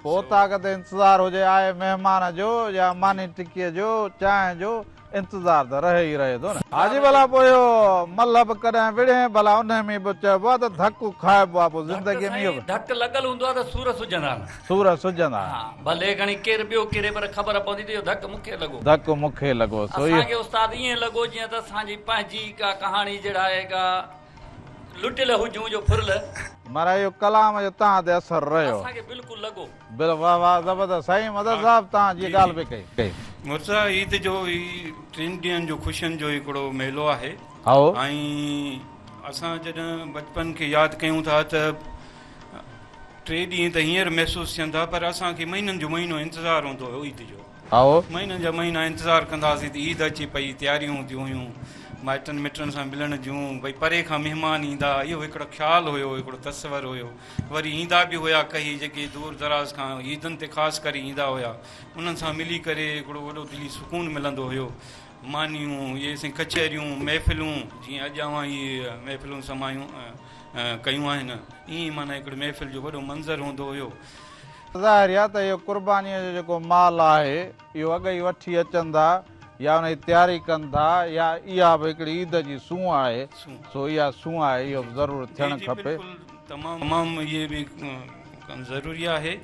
पोइ तव्हां किथे इंतज़ारु हुजे आहे महिमान जो या मानी टिकीअ जो चांहि जो इंतज़ारु त रहे ई रहे थो न। हाजी भला पोइ इहो मलहब कॾहिं विड़े भला उन में बि चइबो आहे त धकु खाइबो आहे, पोइ ज़िंदगीअ में इहो धक लॻल हूंदो आहे त सूर सुजंदा आहिनि। सूर सुजंदा भले घणी केरु ॿियो किरे पर ख़बर पवंदी त इहो धक मूंखे लॻो, धकु मूंखे लॻो। असांखे उस्ताद ईअं लॻो जीअं त असांजी पंहिंजी का कहाणी जहिड़ा आहे का लुटियल हुजूं जो फुरल माना इहो कलाम जो तव्हां ते असरु रहियो, असांखे बिल्कुलु लॻो। वाह वाह ज़बरदस्त। साईं मदद साहिब तव्हां जी ॻाल्हि बि कई। मुर्सा ईद जो ही 3 ॾींहंनि जो ख़ुशियुनि जो हिकिड़ो मेलो आहे ऐं असां जॾहिं बचपन खे यादि कयूं था त 3 ॾींहं त हींअर महसूसु थियनि था, पर असांखे महीननि जो महीनो इंतज़ारु हूंदो हुयो ईद जो। महीननि जा महीना इंतज़ारु कंदा हुआसीं त ईद अची पई, तयारियूं हूंदियूं हुयूं, माइटनि मिटनि सां मिलण जूं, भई परे खां महिमान ईंदा, इहो हिकिड़ो ख़्यालु हुयो, हिकिड़ो तस्वर हुयो। वरी ईंदा बि हुया कई जेके दूर दराज़ खां ईदनि ते ख़ासि करे ईंदा हुया, उन्हनि सां मिली करे हिकिड़ो वॾो दिली सुकून मिलंदो हुयो। मानियूं इहे असीं कचहरियूं महफ़िलूं जीअं अॼु अवां इहे महफ़िलूं समायूं कयूं आहिनि, ईअं माना हिकिड़े महफ़िल जो वॾो मंज़रु हूंदो हुयो। ज़ाहिर आहे त इहो क़ुर्बानीअ जो जेको माल आहे इहो अॻ ई वठी अचनि था या उन जी तयारी कनि था, या इहा बि हिकिड़ी ईद जी सूंह आहे, सो इहा सूंह आहे, इहो ज़रूरु थियणु खपे। तमामु इहे बि ज़रूरी आहे।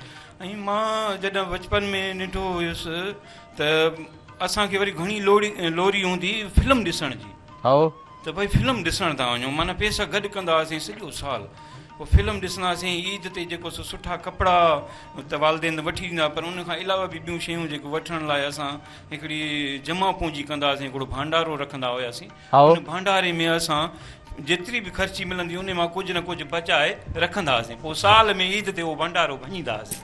ऐं मां जॾहिं बचपन में ॾिठो हुयुसि त असांखे वरी घणी लोरी हूंदी फिल्म ॾिसण जी, त भई फिल्म ॾिसण था वञूं, माना पैसा गॾु कंदा हुआसीं सॼो साल, पोइ फिल्म ॾिसंदासीं। ईद ते जेको सुठा कपिड़ा त वालदेन वठी ॾींदा, पर उन खां अलावा बि ॿियूं शयूं जेको वठण लाइ असां हिकिड़ी जमा पूंजी कंदा हुआसीं, हिकिड़ो भंडारो रखंदा हुआसीं। उन भंडारे में असां जेतिरी बि ख़र्ची मिलंदी उन मां कुझु न कुझु बचाए रखंदा हुआसीं, पोइ साल में ईद ते उहो भंडारो भञींदा हुआसीं।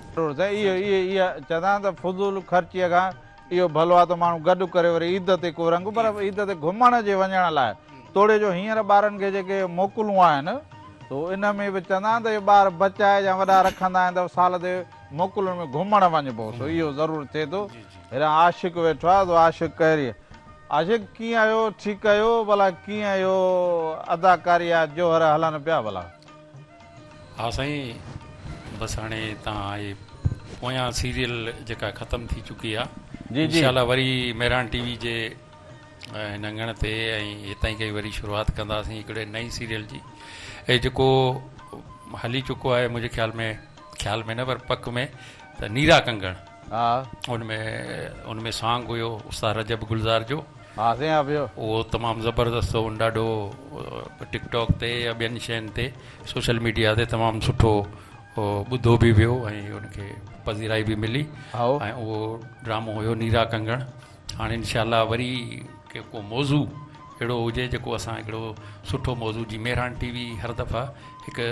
इहा चवंदा त फुज़ूल ख़र्चीअ खां इहो भलो आहे त माण्हू गॾु करे वरी ईद ते को रंग, पर ईद ते घुमण जे वञण लाइ तोड़े जो हींअर ॿारनि खे जेके मोकलूं आहिनि त इन में बि चवंदा आहिनि त इहे ॿार बचाए या वॾा रखंदा आहिनि त साल ते मोकलुनि में घुमण वञिबो, सो इहो ज़रूरु थिए थो। हेॾा आशिक़ वेठो आहे, आशिक़ कहिड़ी आशिक़ कीअं आहियो, ठीकु आहियो भला, कीअं इहो अदाकारी आहे जोहर हलनि पिया भला? हा साईं, बसि हाणे तव्हां इहे पोयां सीरियल जेका ख़तमु थी चुकी आहे, इंशाल्लाह वरी मेहरान टीवी जे हिन अङण ते ऐं हितां ई वरी शुरूआति कंदासीं हिकिड़े नई सीरियल जी। ऐं जेको हली चुको आहे मुंहिंजे ख़्याल में न पर पक में त नीरा कंगण, उनमें सॉन्ग हुयो उस्ताद रजब गुलज़ार जो, उहो तमामु ज़बरदस्त हो, ॾाढो टिकटॉक ते या ॿियनि शयुनि ते सोशल मीडिया ते तमामु सुठो ॿुधो बि वियो ऐं उनखे पज़ीराई बि मिली, ऐं उहो ड्रामो हुयो नीरा कंगण। हाणे इंशाल्लाह वरी को मौज़ू अहिड़ो हुजे जेको असां हिकिड़ो सुठो मौज़ू जी मेहरान टीवी हर दफ़ा हिकु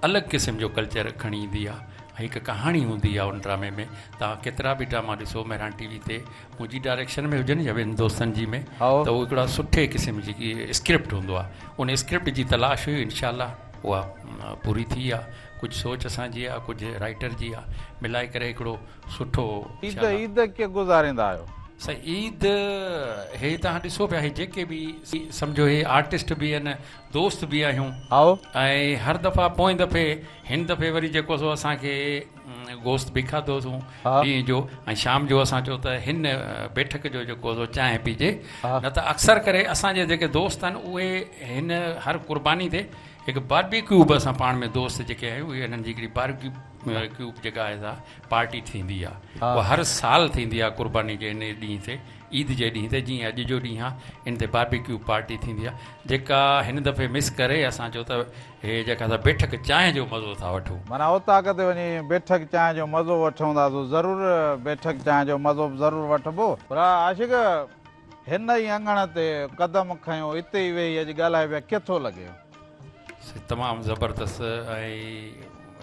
अलॻि क़िस्म जो कल्चर खणी ईंदी आहे, हिकु कहाणी हूंदी आहे उन ड्रामे में। तव्हां केतिरा बि ड्रामा ॾिसो मेहरान टीवी ते, मुंहिंजी डायरेक्शन में हुजनि या ॿियनि दोस्तनि जी में, त उहो हिकिड़ा सुठे क़िस्म जी स्क्रिप्ट हूंदो आहे, उन स्क्रिप्ट जी तलाश हुई, इंशाल्लाह उहा पूरी थी आहे। कुझु सोच असांजी आहे, कुझु राइटर जी आहे, मिलाए करे हिकिड़ो सुठो ईद कीअं गुज़ारींदा आहियो? साईं ईद हे तव्हां ॾिसो पिया, हे जेके बि सम्झो हे आर्टिस्ट बि आहिनि, दोस्त बि आहियूं, ऐं हर दफ़ा पोएं दफ़े हिन दफ़े वरी जेको सो असांखे गोश्त बि खाधोसीं ॾींहं जो, ऐं शाम जो असां चयो त हिन बैठक जो जेको सो चांहि पीजे, न त अक्सर करे असांजे जेके दोस्त आहिनि उहे हिन हर कुर्बानी ते हिकु बारबेक्यू बि असां पाण में दोस्त जेके आहियूं उहे हिननि जी हिकिड़ी बारबेक्यू जेका आहे सा पार्टी थींदी आहे, उहा हर साल थींदी आहे कुर्बानी जे इन ॾींहं ते, ईद जे ॾींहं ते, जीअं अॼु जो ॾींहुं आहे इन ते बारबेक्यू पार्टी थींदी आहे, जेका हिन दफ़े मिस करे असां चयो त हे जेका असां बैठक चांहि जो मज़ो था वठूं। माना उतां ते वञी बैठक चांहि जो मज़ो वठूं था, ज़रूरु बैठक चांहि जो मज़ो ज़रूरु वठिबो। पर आशिक़ हिन ई अङण ते क़दम खयो, हिते ई वेही अॼु ॻाल्हाए पिया, केतिरो लॻे? तमामु ज़बरदस्त। ऐं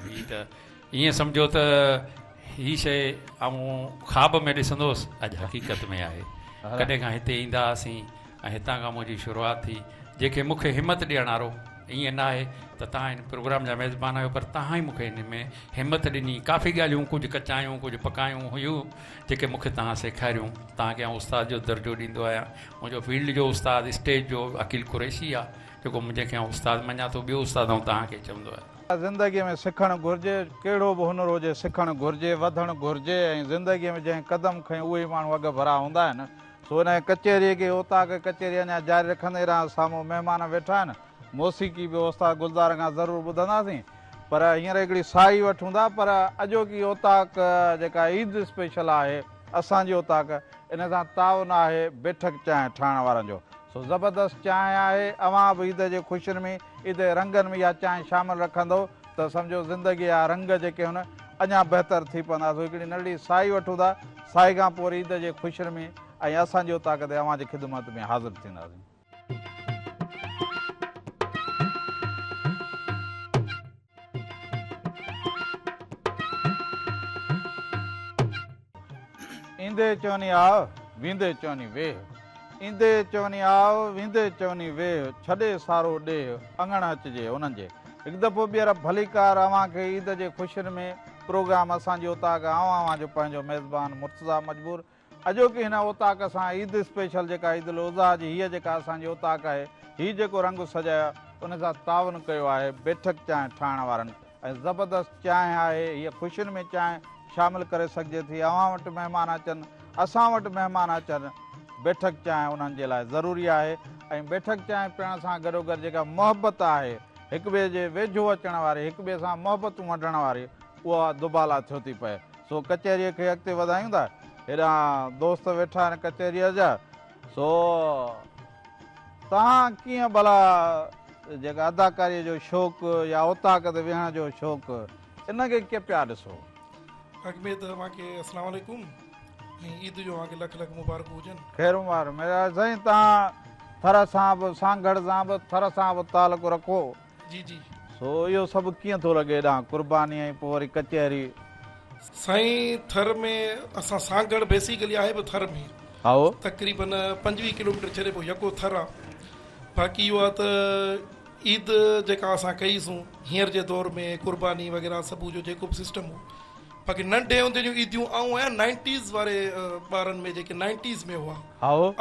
हीअ त ईअं सम्झो त हीअ शइ आऊं ख़्वाब में ॾिसंदोसि, अॼु हक़ीक़त में आहे। कॾहिं खां हिते ईंदा हुआसीं ऐं हितां खां मुंहिंजी शुरूआति थी, जेके मूंखे हिमत ॾियण वारो ईअं न आहे त तव्हां हिन प्रोग्राम जा मेज़बान आहियो, पर तव्हां ई मूंखे हिन में हिमत ॾिनी। काफ़ी ॻाल्हियूं कुझु कचायूं कुझु पकायूं हुयूं जेके मूंखे तव्हां सेखारियूं। तव्हांखे आउं उस्ताद जो दर्जो ॾींदो आहियां। मुंहिंजो फील्ड जो उस्ताद, स्टेज जो अकील कुरैशी आहे, जेको मुंहिंजे खे उस्ताद मञा थो, ॿियो उस्ताद ऐं तव्हांखे चवंदो आहे। ज़िंदगीअ में सिखणु घुरिजे, कहिड़ो बि हुनर हुजे सिखणु घुरिजे, वधणु घुरिजे, ऐं ज़िंदगीअ में जंहिं क़दम खईं उहे ई माण्हू अॻु भरा हूंदा आहिनि। सो हिन कचहरीअ खे उतां कचहरी अञा जारी रखंदे रहां। साम्हूं महिमान वेठा आहिनि, मौसीक़ी बि उस्ताद गुलज़ार खां ज़रूरु ॿुधंदासीं, पर हींअर हिकिड़ी साई वठूं था। पर अॼोकी ओताक जेका ईद स्पेशल आहे असांजी ओताक, इन सां ताउन आहे बैठक चांहि ठाहिण वारनि जो। सो ज़बरदस्त चांहि आहे। अवां बि ईद जे ख़ुशियुनि में, ईद जे रंगनि में इहा चांहि शामिलु रखंदो त सम्झो ज़िंदगी जा रंग जेके हुन अञा बहितर थी पवंदा। सो हिकिड़ी नंढड़ी साई वठूं था, साई खां पोइ वरी ईद जे ख़ुशियुनि में ऐं असांजी ओताक ते अवां जी ख़िदमत में हाज़िर थींदासीं। ईंदे चवनी आव, वेंदे चवनी वेह, ईंदे चवनी आव, वेंदे चवनी वेह, छॾे सारो ॾेह, अङण अचिजे उन्हनि जे। हिकु दफ़ो ॿीहर भलीकार अव्हां खे ईद जे ख़ुशियुनि में प्रोग्राम असांजी ओताक अव्हां जो पंहिंजो मेज़बान मुर्तज़ा मजबूर। अॼोकी हिन ओताक सां ईद स्पेशल जेका ईद उल अज़हा जी हीअ जेका असांजी ओताक आहे, हीअ जेको रंग सजायो उन सां ताउन कयो आहे बैठक चांहि ठाहिण वारनि। ऐं ज़बरदस्त चांहि आहे, हीअ ख़ुशियुनि में चांहि शामिलु करे सघिजे थी। अव्हां वटि महिमान अचनि, असां वटि महिमान अचनि, बैठक चांहि उन्हनि जे लाइ ज़रूरी आहे। ऐं बैठक चांहि पीअण सां गॾोगॾु जेका मोहबत आहे, हिक ॿिए जे वेझो अचण वारी, हिक ॿिए सां मोहबतूं वंडण वारी, उहा दुबाला थियो थी पए। सो कचहरीअ खे अॻिते वधायूं था। हेॾा दोस्त वेठा आहिनि कचहरीअ जा। सो तव्हां कीअं भला जेका अदाकारीअ जो शौक़ु या ओताक ते विहण जो शौक़ु, इनखे कीअं पिया ॾिसो? अॻ में त तव्हांखे अस्सलाम वालेकुम ऐं ईद जो तव्हांखे लख लख मुबारक हुजनि। ख़ैर मुबारक। मेरा साईं, तव्हां थर सां बि, सांगड़ सां बि, थर सां बि तालुक़ु रखो। जी जी। सो इहो सभु कीअं थो लॻे हेॾां कुर्बानी ऐं पोइ वरी कचहरी? साईं, थर में असां सांगड़ बेसिकली आहे बि थर में, आओ तक़रीबन 25 किलोमीटर छॾे पोइ यको थर आहे। बाक़ी इहो आहे त ईद जेका असां कईसूं हींअर जे दौर में कुर्बानी वग़ैरह सभु जो जेको बि सिस्टम हो, बाक़ी नंढे हूंदे जूं ईदियूं आऊं 90s वारे ॿारनि में जेके 90s में हुआ,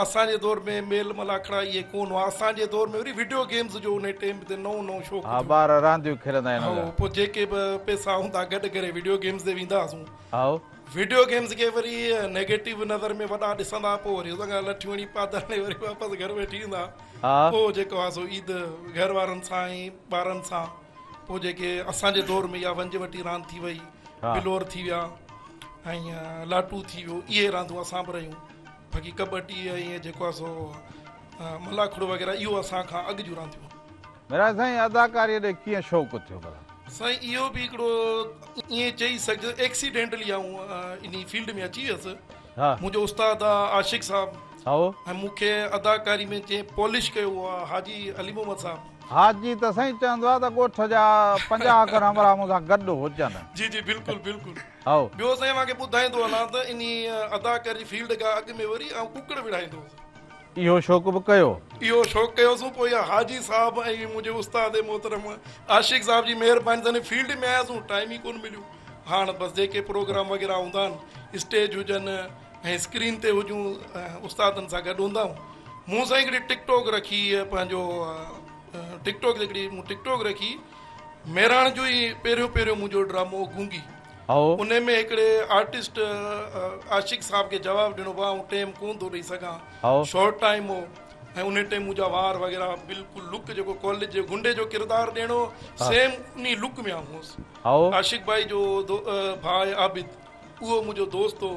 असांजे दौर में मेल मलाखड़ा इहे कोन हुआ। असांजे दौर में वरी वीडियो गेम्स जो उन टाइम ते नओं शौक़ु, ॿार रांदियूं खेॾंदा आहिनि। पोइ जेके बि पैसा हूंदा गॾु करे वीडियो गेम्स ते वेंदा हुआसीं। वीडियो गेम्स खे वरी नेगेटिव नज़र में वॾा ॾिसंदा, पोइ वरी लठियूं हणी पातल वरी वापसि घर वेठी ईंदा। पोइ जेको आहे सो ईद घर वारनि सां ऐं ॿारनि सां। पोइ जेके असांजे दौर में इहा वंज वटी रांदि थी वई, बिलोर थी विया ऐं लाटू थी वियो, इहे रांदियूं असां बि रहियूं। बाक़ी कबड्डी ऐं जेको आहे सो मलाखड़ो वग़ैरह इहो असां खां अॻु जूं रांदियूं। मेरा साईं, अदाकारीअ ॾे कीअं शौक़ु थियो भला? साईं, इहो बि हिकिड़ो ईअं चई सघिजे एक्सीडेंटली आऊं इन फील्ड में अची वियुसि। मुंहिंजो उस्ताद आहे आशिक़ साहब, ऐं मूंखे अदाकारी में जंहिं पॉलिश कयो आहे हाजी अली मोहम्मद साहब। हाजी त साईं चवंदो आहे त ॻोठ जा 50 अखर हमरा मूंसां गॾु हुजनि। जी जी, बिल्कुलु बिल्कुलु। ॿियो साईं, मूंखे ॿुधाईंदो हलां त इन अदाकारी फील्ड खां अॻु में वरी कुकड़ विढ़ाईंदो। इहो शौक़ु बि कयो? इहो शौक़ु कयोसीं। पोइ इहा हाजी साहब ऐं मुंहिंजे उस्ताद मोहतरम आशिक़ साहब जी महिरबानी सां फील्ड में आयासीं, टाइम ई कोन मिलियो। हाणे बसि जेके प्रोग्राम वग़ैरह हूंदा आहिनि, स्टेज हुजनि ऐं स्क्रीन ते हुजूं, उस्तादनि सां गॾु हूंदा आहियूं। मूं सां हिकिड़ी टिकटॉक रखी, पंहिंजो टिकटॉक हिकिड़ी मूं टिकटॉक रखी। महिराण जो ई पहिरियों मुंहिंजो ड्रामो गूंगी, उन में हिकिड़े आर्टिस्ट आशिक़ साहब खे जवाबु ॾिनो पियो, टाइम कोन थो ॾेई सघां, शॉर्ट टाइम हो ऐं उन टाइम मुंहिंजा वार वग़ैरह बिल्कुलु लुक जेको कॉलेज जे गुंडे जो किरदारु ॾियणो सेम उन लुक में हुउसि। आशिक़ भाई जो भाउ आबिद, उहो मुंहिंजो दोस्त हो।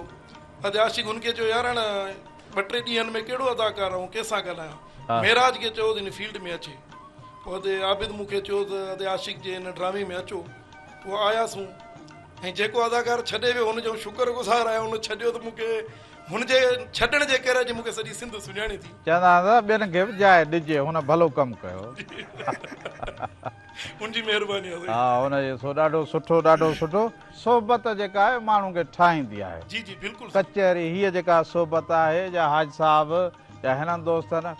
अॼु आशिक़ हुनखे चयो, यार हाणे 2-3 ॾींहंनि में कहिड़ो अदाकार ऐं कंहिंसां ॻाल्हायां? मेराज खे चयो त हिन फील्ड में अचे। पोइ अॼु आबिद मूंखे चयो त अॼु आशिक़ जे हिन ड्रामे में अचो। पोइ आयासीं ऐं जेको अदाकार छॾे वियो हुनजो शुक्रगुज़ार आहियां। हुन छॾियो त मूंखे हुनजे छॾण जे करे अॼु मूंखे सॼी सिंध सुञाणे थी। चवंदा ॿियनि खे बि जाइ ॾिजे, हुन भलो कमु कयो। हुनजी महिरबानी आहे। हा, हुनजो सो ॾाढो सुठो सोबत जेका आहे माण्हू खे ठाहींदी आहे। जी जी, बिल्कुलु। कचहरी हीअ जेका सोबत आहे, या हाज साहब या हिननि दोस्तनि,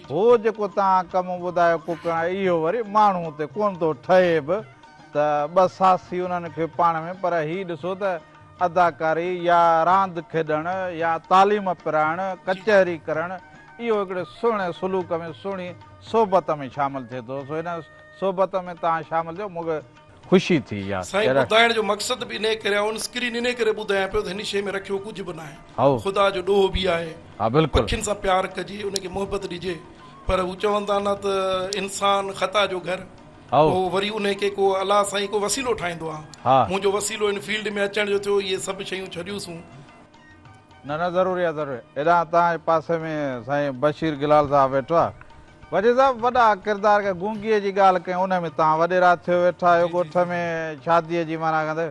हो जेको तव्हां कमु ॿुधायो कुकड़, इहो वरी माण्हू ते कोन थो ठहे बि त ॿ साथी उन्हनि खे पाण में। पर हीअ ॾिसो त अदाकारी या रांदि खेॾणु या तालीम पिराइणु, कचहरी करणु, इहो हिकिड़े सुहिणे सलूक में, सुहिणी सोबत में शामिलु थिए थो। सो हिन सोबत में तव्हां शामिलु थियो। मूंखे ख़ुशी थी यार साईं ॿुधाइण जो मक़सद बि इन करे ऑन स्क्रीन इन करे ॿुधायां पियो त हिन शइ में रखियो कुझु बि न आहे ख़ुदा जो ॾोह बि आहे हा बिल्कुलु पखियुनि सां प्यार कजे उनखे मोहबत ॾिजे पर हू चवंदा न त इंसान ख़ता जो घर पोइ वरी उनखे को अलाह साईं को वसीलो ठाहींदो आहे मुंहिंजो वसीलो इन फील्ड में अचण जो थियो इहे सभु शयूं छॾियूंसीं न न ज़रूरी आहे ज़रूरी हेॾां तव्हांजे पासे में साईं बशीर गिलाल साहब वेठो आहे वॾे साहब वॾा किरदार खे गूंगीअ जी ॻाल्हि कयूं उन में तव्हां वॾेरा थियो वेठा आहियो ॻोठ में शादीअ जी माना कंदे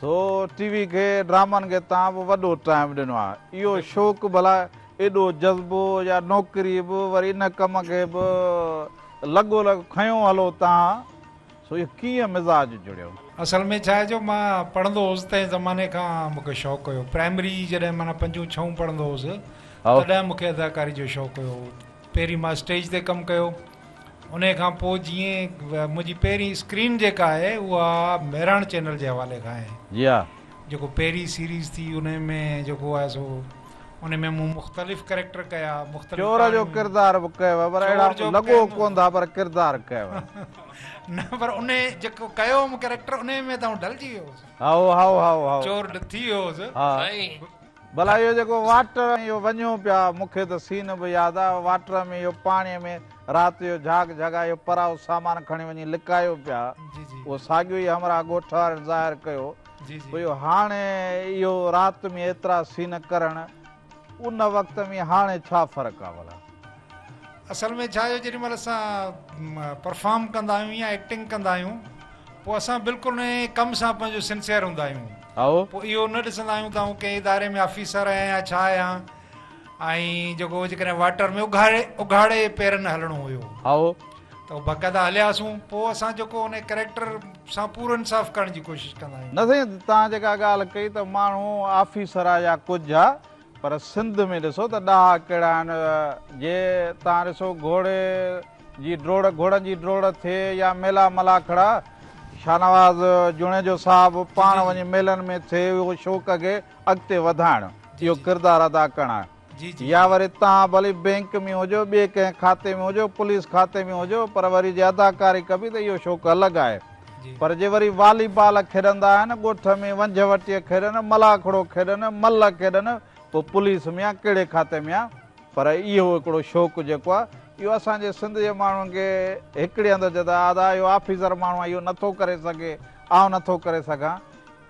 सो टीवी खे ड्रामनि खे तव्हां बि वॾो टाइम ॾिनो आहे इहो शौक़ु भला एॾो जज़्बो या नौकिरी बि वरी इन कम खे बि लॻो खयो हलो तव्हां सो इहो कीअं मिज़ाज जुड़ियो असल में छा आहे जो मां पढ़ंदो हुउसि तंहिं ज़माने खां मूंखे शौक़ु हुयो प्राइमरी जॾहिं माना 5-6 पढ़ंदो हुउसि तॾहिं मूंखे अदाकारी जो शौक़ु हुयो पहिरीं मां स्टेज ते कमु कयो उन खां पोइ जीअं मुंहिंजी पहिरीं स्क्रीन जेका आहे उहा मेराण चैनल जे हवाले खां आहे जी हा जेको पहिरीं सीरीज़ थी उन में जेको आहे सो उन में मूं मुख़्तलिफ़ कैरेक्टर कया चोर जो किरदार बि कयो पर अहिड़ा लॻो कोन था पर किरदार कयो न पर उन जेको कयो मूं कैरेक्टर उन में त ढलिजी वियो चोर थी वियोसि भला इहो जेको वाटर इहो वञो पिया मूंखे त सीन बि यादि आहे वाटर में इहो पाणीअ में राति जो झाग जॻायो पराओ सामान खणी वञी लिकायो पिया उहो साॻियो ई हमरा ॻोठ वारनि ज़ाहिर कयो इहो हाणे इहो राति में एतिरा सीन करणु उन वक़्त में हाणे छा फ़र्क़ु आहे भला असल में छा आहे जेॾी महिल असां परफॉर्म कंदा आहियूं या एक्टिंग कंदा आहियूं पोइ असां बिल्कुलु कम सां पंहिंजो सिंसियर हूंदा आहियूं पोइ इहो न ॾिसंदा आहियूं त आऊं कंहिं इदारे में ऑफिसर आहियां या छा आहियां ऐं जेको जेकॾहिं वाटर में उघाड़े पेरनि हलणो हुयो त बाक़ाइदा हलियासीं पोइ असां जेको उन कैरेक्टर सां पूरो इंसाफ़ करण जी कोशिशि कंदा आहियूं न साईं तव्हां जेका ॻाल्हि कई त माण्हू ऑफिसर आहे या कुझु आहे पर सिंध में ॾिसो त ॾाहा कहिड़ा आहिनि जे तव्हां ॾिसो घोड़े जी घोड़नि जी ड्रोड़ थिए या मेला मलाखड़ा शाहनवाज़ जुणे जो साहिबु पाण वञी मेलनि में थिए उहो शौक़ खे अॻिते वधाइणु इहो किरदारु अदा करणु या वरी तव्हां भली बैंक में हुजो ॿिए कंहिं खाते में हुजो पुलिस खाते में हुजो पर वरी जे अदाकारी कबी त इहो शौक़ु अलॻि आहे पर जे वरी वॉलीबॉल खेॾंदा आहिनि ॻोठ में वंझ वटीअ खेॾनि मलाखड़ो खेॾनि मल खेॾनि पोइ पुलिस में आहे कहिड़े खाते में आहे पर इहो हिकिड़ो शौक़ु जेको आहे इहो असांजे सिंध जे माण्हुनि खे हिकिड़े हंधि चवंदा आदा इहो ऑफिसर माण्हू आहे इहो नथो करे सघे आउं नथो करे सघां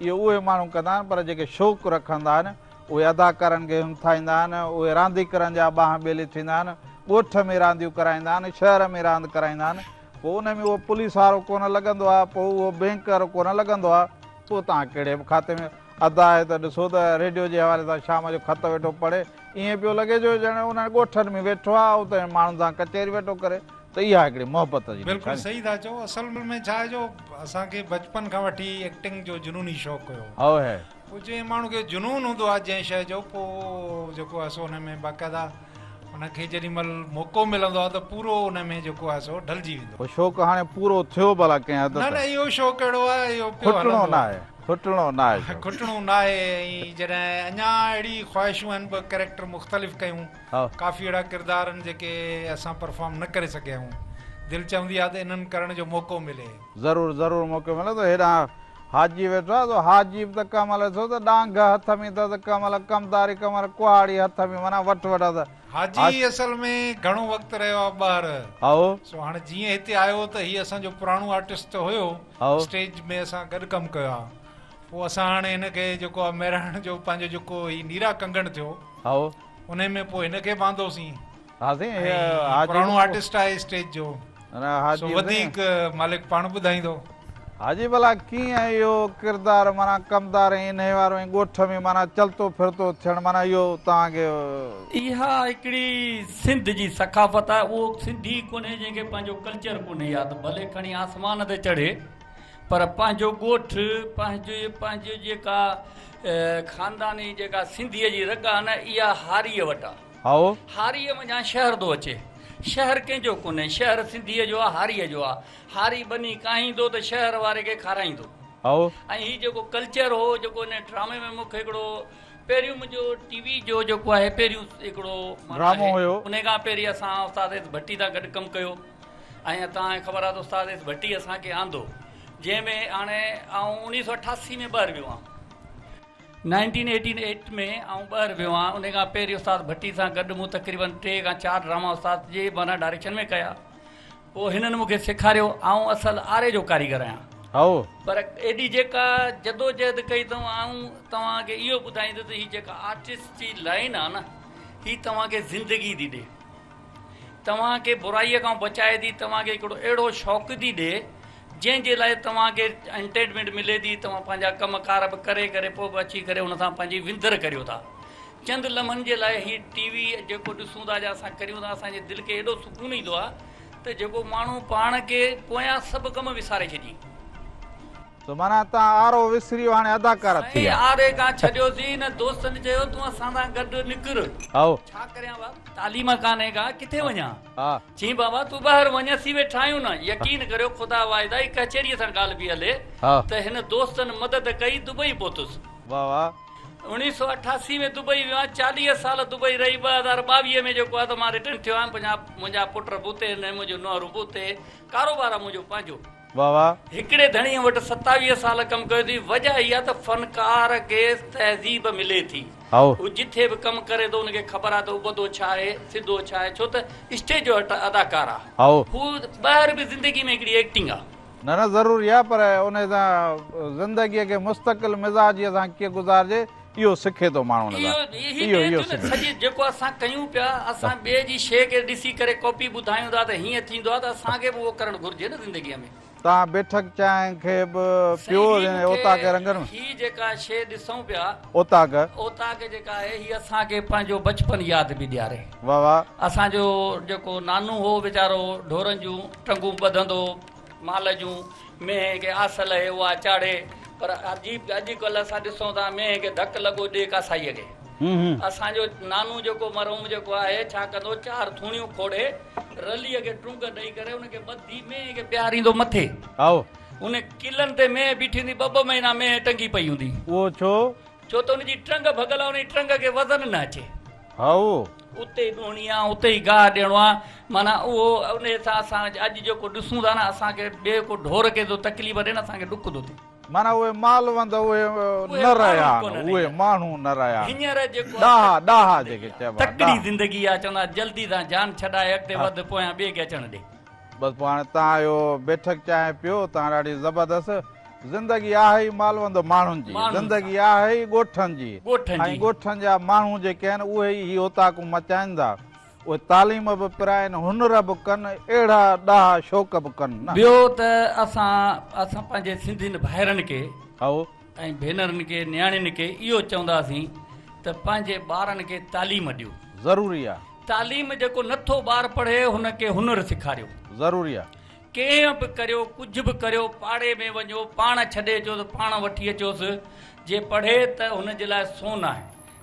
इहो उहे माण्हू कंदा आहिनि पर जेके शौक़ु रखंदा आहिनि उहे अदाकारनि खे हिमथाईंदा आहिनि उहे रांदीगरनि जा ॿाह ॿेली थींदा आहिनि ॻोठ में रांदियूं कराईंदा आहिनि शहर में रांदि कराईंदा आहिनि पोइ उन में उहो पुलिस वारो कोन लॻंदो आहे पोइ उहो बैंक वारो कोन लॻंदो आहे पोइ तव्हां कहिड़े बि खाते में अदा आहे त ॾिसो त रेडियो जे हवाले सां शाम जो ख़त वेठो पढ़े ईअं पियो लॻे जो ॼण उन ॻोठनि में वेठो आहे उते माण्हुनि सां कचहरी वेठो करे त इहा हिकिड़ी मोहबत जी बिल्कुलु सही था चओ असल में छा आहे जो असांखे बचपन खां वठी एक्टिंग जो जुनूनी शौक़ु हुयो पोइ जंहिं माण्हू खे जुनून हूंदो आहे जंहिं शइ जो पोइ जेको आहे सो हुन में बाक़ाइदा हुनखे जेॾी महिल मौक़ो मिलंदो आहे त पूरो हुन में जेको आहे सो ढलिजी वेंदो शौक़ु हाणे पूरो थियो भला कंहिं हद न इहो शौक़ु अहिड़ो आहे इहो खुटणो न आहे खुटणो न आहे ऐं जॾहिं अञा अहिड़ी ख़्वाहिशूं आहिनि ॿ कैरेक्टर मुख़्तलिफ़ कयूं काफ़ी अहिड़ा किरदार आहिनि जेके असां परफॉर्म न करे सघिया आहियूं दिलि चवंदी आहे त इन्हनि करण जो मौक़ो मिले ज़रूरु ज़रूरु मौक़ो मिले त हेॾां हाजी वेठो आहे त हाजी बि त कमु हले थो त डांग हथ में त कमु हले कमदारी कमु हले कुहाड़ी हथ में माना वठि वठा त हाजी असल में घणो वक़्तु रहियो आहे ॿाहिरि सो हाणे जीअं हिते आयो त हीअ असांजो पुराणो आर्टिस्ट हुयो स्टेज में असां गॾु कमु कयो आहे पोइ असां हाणे हिनखे जेको आहे मेराण जो पंहिंजो जेको हीउ नीरा कंगण थियो उन में पोइ हिनखे बांधोसीं पुराणो आर्टिस्ट आहे स्टेज जो वधीक मालिक पाण ॿुधाईंदो हाजी भला कीअं इहो किरदारु माना कमदार इन वारो ऐं ॻोठ में माना चलतो फिरतो थियणु माना इहो तव्हांखे इहा हिकिड़ी सिंध जी सकाफ़त आहे उहो सिंधी कोन्हे जंहिंखे पंहिंजो कल्चर कोन्हे यादि भले खणी आसमान ते चढ़े पर पंहिंजो ॻोठ पंहिंजो जेका ख़ानदानी जेका सिंधीअ जी रग आहे न इहा हारीअ वटि आहे हारीअ वञा शहर थो अचे शहर कंहिंजो कोन्हे शहर सिंधीअ जो आहे हारीअ जो आहे हारी बनी काहींदो त शहर वारे खे खाराईंदो ऐं हीउ जेको कल्चर हो जेको हिन ड्रामे में मूंखे हिकिड़ो पहिरियों मुंहिंजो टीवी जो जेको आहे पहिरियों हिकिड़ो उन खां पहिरीं असां उस्ताद भट्टी सां गॾु कमु कयो ऐं तव्हांखे ख़बर आहे त उस्ताद भट्टी असांखे आंदो जंहिंमें हाणे 1988 में ॿाहिरि वियो आहियां, 1988 में ॿाहिरि वियो आहियां। उन खां पहिरीं उस्ताद भट्टी सां गॾु मूं तक़रीबन 3 खां 4 ड्रामा उस्ताद जे माना डायरेक्शन में कया। पोइ हिननि मूंखे सेखारियो, असल आरे जो कारीगर आहियां, पर एॾी जेका जदोजहद कई तव्हांखे इहो ॿुधाईंदो त हीअ जेका आर्टिस्ट जी लाइन आहे न, हीअ तव्हांखे ज़िंदगी थी ॾिए, तव्हांखे बुराईअ खां बचाए थी, तव्हांखे हिकिड़ो अहिड़ो शौक़ु थी ॾिए जंहिंजे लाइ तव्हांखे एंटरटेनमेंट मिले थी। तव्हां पंहिंजा कमकार बि करे पोइ बि अची करे हुन सां पंहिंजी विंदर करियो था। चंद लम्हनि जे लाइ हीअ टीवी जेको ॾिसूं था या असां करियूं था, असांजे दिलि खे एॾो सुकून ईंदो आहे त जेको माण्हू पाण खे पोयां सभु कम विसारे छॾी। तो माना तव्हां आरो विसरी हाणे अदाकार थी विया। आरे खां छॾियोसीं न, दोस्तनि चयो तूं असां सां गॾु निकिर। छा करियां बाबा, तालीम कान्हे का, किथे वञा? चई बाबा तूं ॿाहिरि वञ, असीं वेठा आहियूं न। यकीन करियो ख़ुदा वाहिदा ई कचहरीअ सां ॻाल्हि बि हले त हिन दोस्तनि मदद कई, दुबई पहुतुसि। 1988 में दुबई वियो आहियां, 40 साल दुबई रही। 2022 में जेको आहे त मां रिटर्न थियो आहियां। मुंहिंजा पुट बि उते, मुंहिंजो नुंहुं बि उते, कारोबार आहे मुंहिंजो पंहिंजो। हिकिड़े धणीअ वटि 27 साल कमु कयो थी। वजह इहा त फनकार खे तहज़ीब मिले थी, हू जिथे बि कमु करे थो उनखे ख़बर आहे त उबतो छा आहे, सिधो छा आहे, छो त स्टेज जो अदाकार आहे। हू ॿाहिरि बि ज़िंदगी में हिकिड़ी एक्टिंग आहे। न ज़रूरी आहे, पर उन सां ज़िंदगीअ खे मुस्तक़िल मिज़ाजीअ सां कीअं गुज़ारिजे इहो सिखे थो माण्हू। जेको असां कयूं पिया, असां ॿिए जी शइ खे ॾिसी करे कॉपी ॿुधायूं था त हीअं थींदो आहे, त असांखे बि उहो करणु घुरिजे न ज़िंदगीअ में। तव्हां बैठक चांहि खे बि पियो ओताक रंगनि में। हीअ जेका शइ ॾिसूं पिया, ओताक जेका आहे, हीअ असांखे पंहिंजो बचपन यादि बि ॾियारे। असांजो जेको नानू हो वीचारो ढोरनि जूं टंगूं ॿधंदो, माल जूं, मेंह खे आसल आहे उहा चाढ़े, पर अॼुकल्ह असां ॾिसूं था मेंह खे धकु लॻो ॾिए कसाईअ खे। असांजो नानू जेको मरहूम जेको आहे छा कंदो, 4 थूणियूं खोड़े रलीअ खे टुंग ॾेई करे उनखे ॿधी मेंह खे ॿियारींदो मथे। उन किलनि ते मेंह बीठी हूंदी, 2 महीना मेंह टंगी पई हूंदी। उहो छो त उनजी टंग भॻल आहे, उन टंग खे वज़न न अचे। उते ई ॾोणी आहे, उते ई गाह ॾियणो आहे। माना उहो उन सां असां अॼु जेको ॾिसूं था न, असांखे ॿिए को ढोर खे थो तकलीफ़ ॾिए न, असांखे ॾुख थो थिए। माना उहे मालवंद उहे न रहिया, उहे माण्हू न रहिया। हींअर जेको ॾाहा जेके चइबा तकड़ी ज़िंदगी आहे, चवंदा जल्दी सां जान छॾाए अॻिते वध, पोयां ॿिए खे अचणु ॾे। बसि पोइ हाणे तव्हां इहो बैठक चांहि पियो, तव्हां ॾाढी ज़बरदस्त। ज़िंदगी आहे ई मालवंद माण्हुनि जी, ज़िंदगी आहे ई ॻोठनि जी, ऐं ॻोठनि जा माण्हू जेके आहिनि उहे ई ओताकूं मचाईंदा। उहे तालीम बि पिराइनि, हुनर बि कनि, अहिड़ा ॾाहा शौक़ बि कनि। ॿियो त असां पंहिंजे सिंधियुनि भाइरनि खे ऐं भेनरुनि खे, नियाणियुनि खे इहो चवंदासीं त पंहिंजे ॿारनि खे तालीम ॾियो। ज़रूरी आहे। तालीम जेको नथो ॿारु पढ़े हुनखे हुनर सेखारियो। ज़रूरी आहे। कंहिं बि करियो, कुझु बि करियो, पाड़े में वञो, पाण छॾे अचो त पाण वठी अचोसि। जे पढ़े त हुनजे लाइ सोन आहे,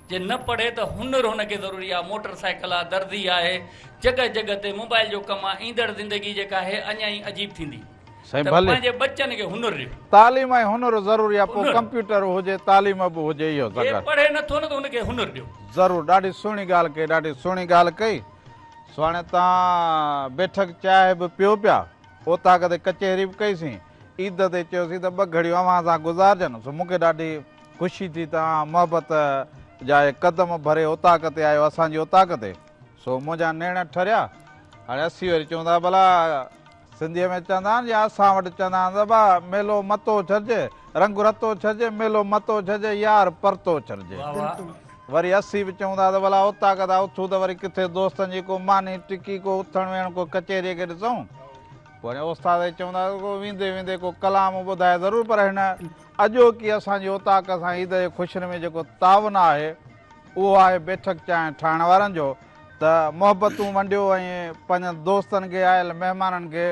जे न पढ़े त हुनर हुनखे ज़रूरी आहे। मोटर साइकिल आहे, दर्जी आहे, जॻह जॻह ते मोबाइल जो कमु आहे। ईंदड़ ज़िंदगी जेका आहे अञा ई अजीब थींदी। पंहिंजे बच्चनि खे हुनर ॾियो। तालीम ऐं हुनर ज़रूरी आहे। पोइ कंप्यूटर हुजे, तालीम बि हुजे, इहो पढ़े नथो न त हुनखे हुनर ॾियो। ज़रूरु। ॾाढी सुहिणी ॻाल्हि कई, ॾाढी सुहिणी ॻाल्हि कई। सो हाणे तव्हां बैठक चांहि बि पियो पिया, ओताक ते कचहरी बि कईसीं, ईद ते चयोसीं त 2 घड़ियूं अव्हां सां गुज़ारजनि। सो मूंखे ॾाढी ख़ुशी थी, तव्हां मोहबत जा कदम भरे ओताक ते आयो, असांजी ओताक ते। सो मुंहिंजा निर्णय ठरिया। हाणे असीं वरी चवंदा भला सिंधीअ में चवंदा आहिनि या असां वटि चवंदा आहिनि त भा मेलो मतो छॾिजे, रंग रतो छॾिजे, मेलो मतो छॾिजे, यार परतो छॾिजे। वरी असीं बि चवंदा त भला ओताक था उथूं त वरी किथे दोस्तनि जी को मानी टिकी, को उथणु वेहणु, को कचहरीअ खे ॾिसूं। पोइ उस्ताद चवंदा को वेंदे वेंदे को कलाम ॿुधाए ज़रूरु, पर हिन अॼोकी असांजी ओताक सां ईद जे ख़ुशियुनि में जेको तावन आहे उहो आहे बैठक चांहि ठाहिण वारनि जो। त मोहबतूं वंडियो ऐं पंहिंजनि दोस्तनि खे, आयल महिमाननि खे,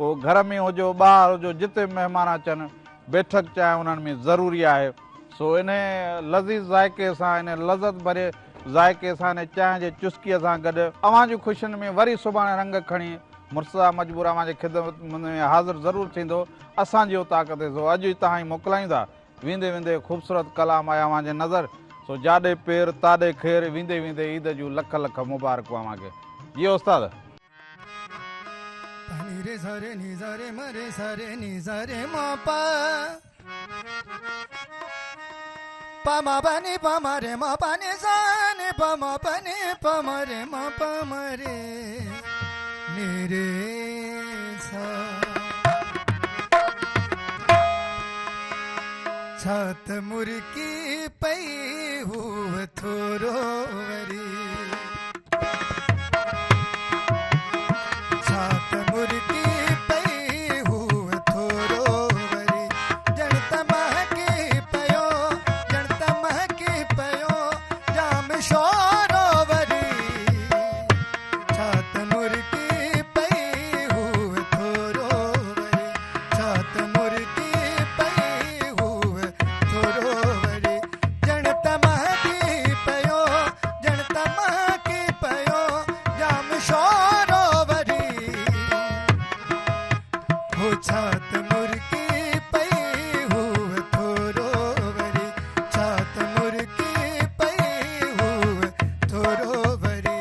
पोइ घर में हुजो, ॿाहिरि हुजो, जिते महिमान अचनि, बैठक चांहि उन्हनि में ज़रूरी आहे। सो इन लज़ीज़ ज़ाइक़े सां, इन लज़त भरे ज़ाइक़े सां, इन चांहि जे चुस्कीअ सां गॾु अव्हां जी ख़ुशियुनि में वरी सुभाणे रंग खणी मुर्तज़ा मजबूर अव्हां जे ख़िदमत में हाज़िर ज़रूरु थींदो। असांजी ओताक ते सो अॼु ई तव्हां ई मोकिलाईंदा। वेंदे वेंदे ख़ूबसूरत कलाम आया अव्हां जे नज़र। सो जाॾे पेर ताॾे ख़ैर, वेंदे वेंदे ईद जूं लख लख मुबारकूं अव्हांखे। जी उस्ताद। pani re sa re ni sa re ma re sa re ni sa re ma pa pa ma pa ni pa ma re ma pa ni sa ni pa ma pa ni pa ma re ma pa ma re ni re sa छात मुर्की पई हुव थोरो वरी छात मुर्की पई हुव थोरो वरी जण तमहकी पयो जण तमहकी पयो जाम शोरो वरी छात मुर्की पई हुव थोरो वरी छात मुर्की छात मुर्की पई हुव थोरो वरी छात मुर्की पई हुव थोरो वरी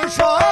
show.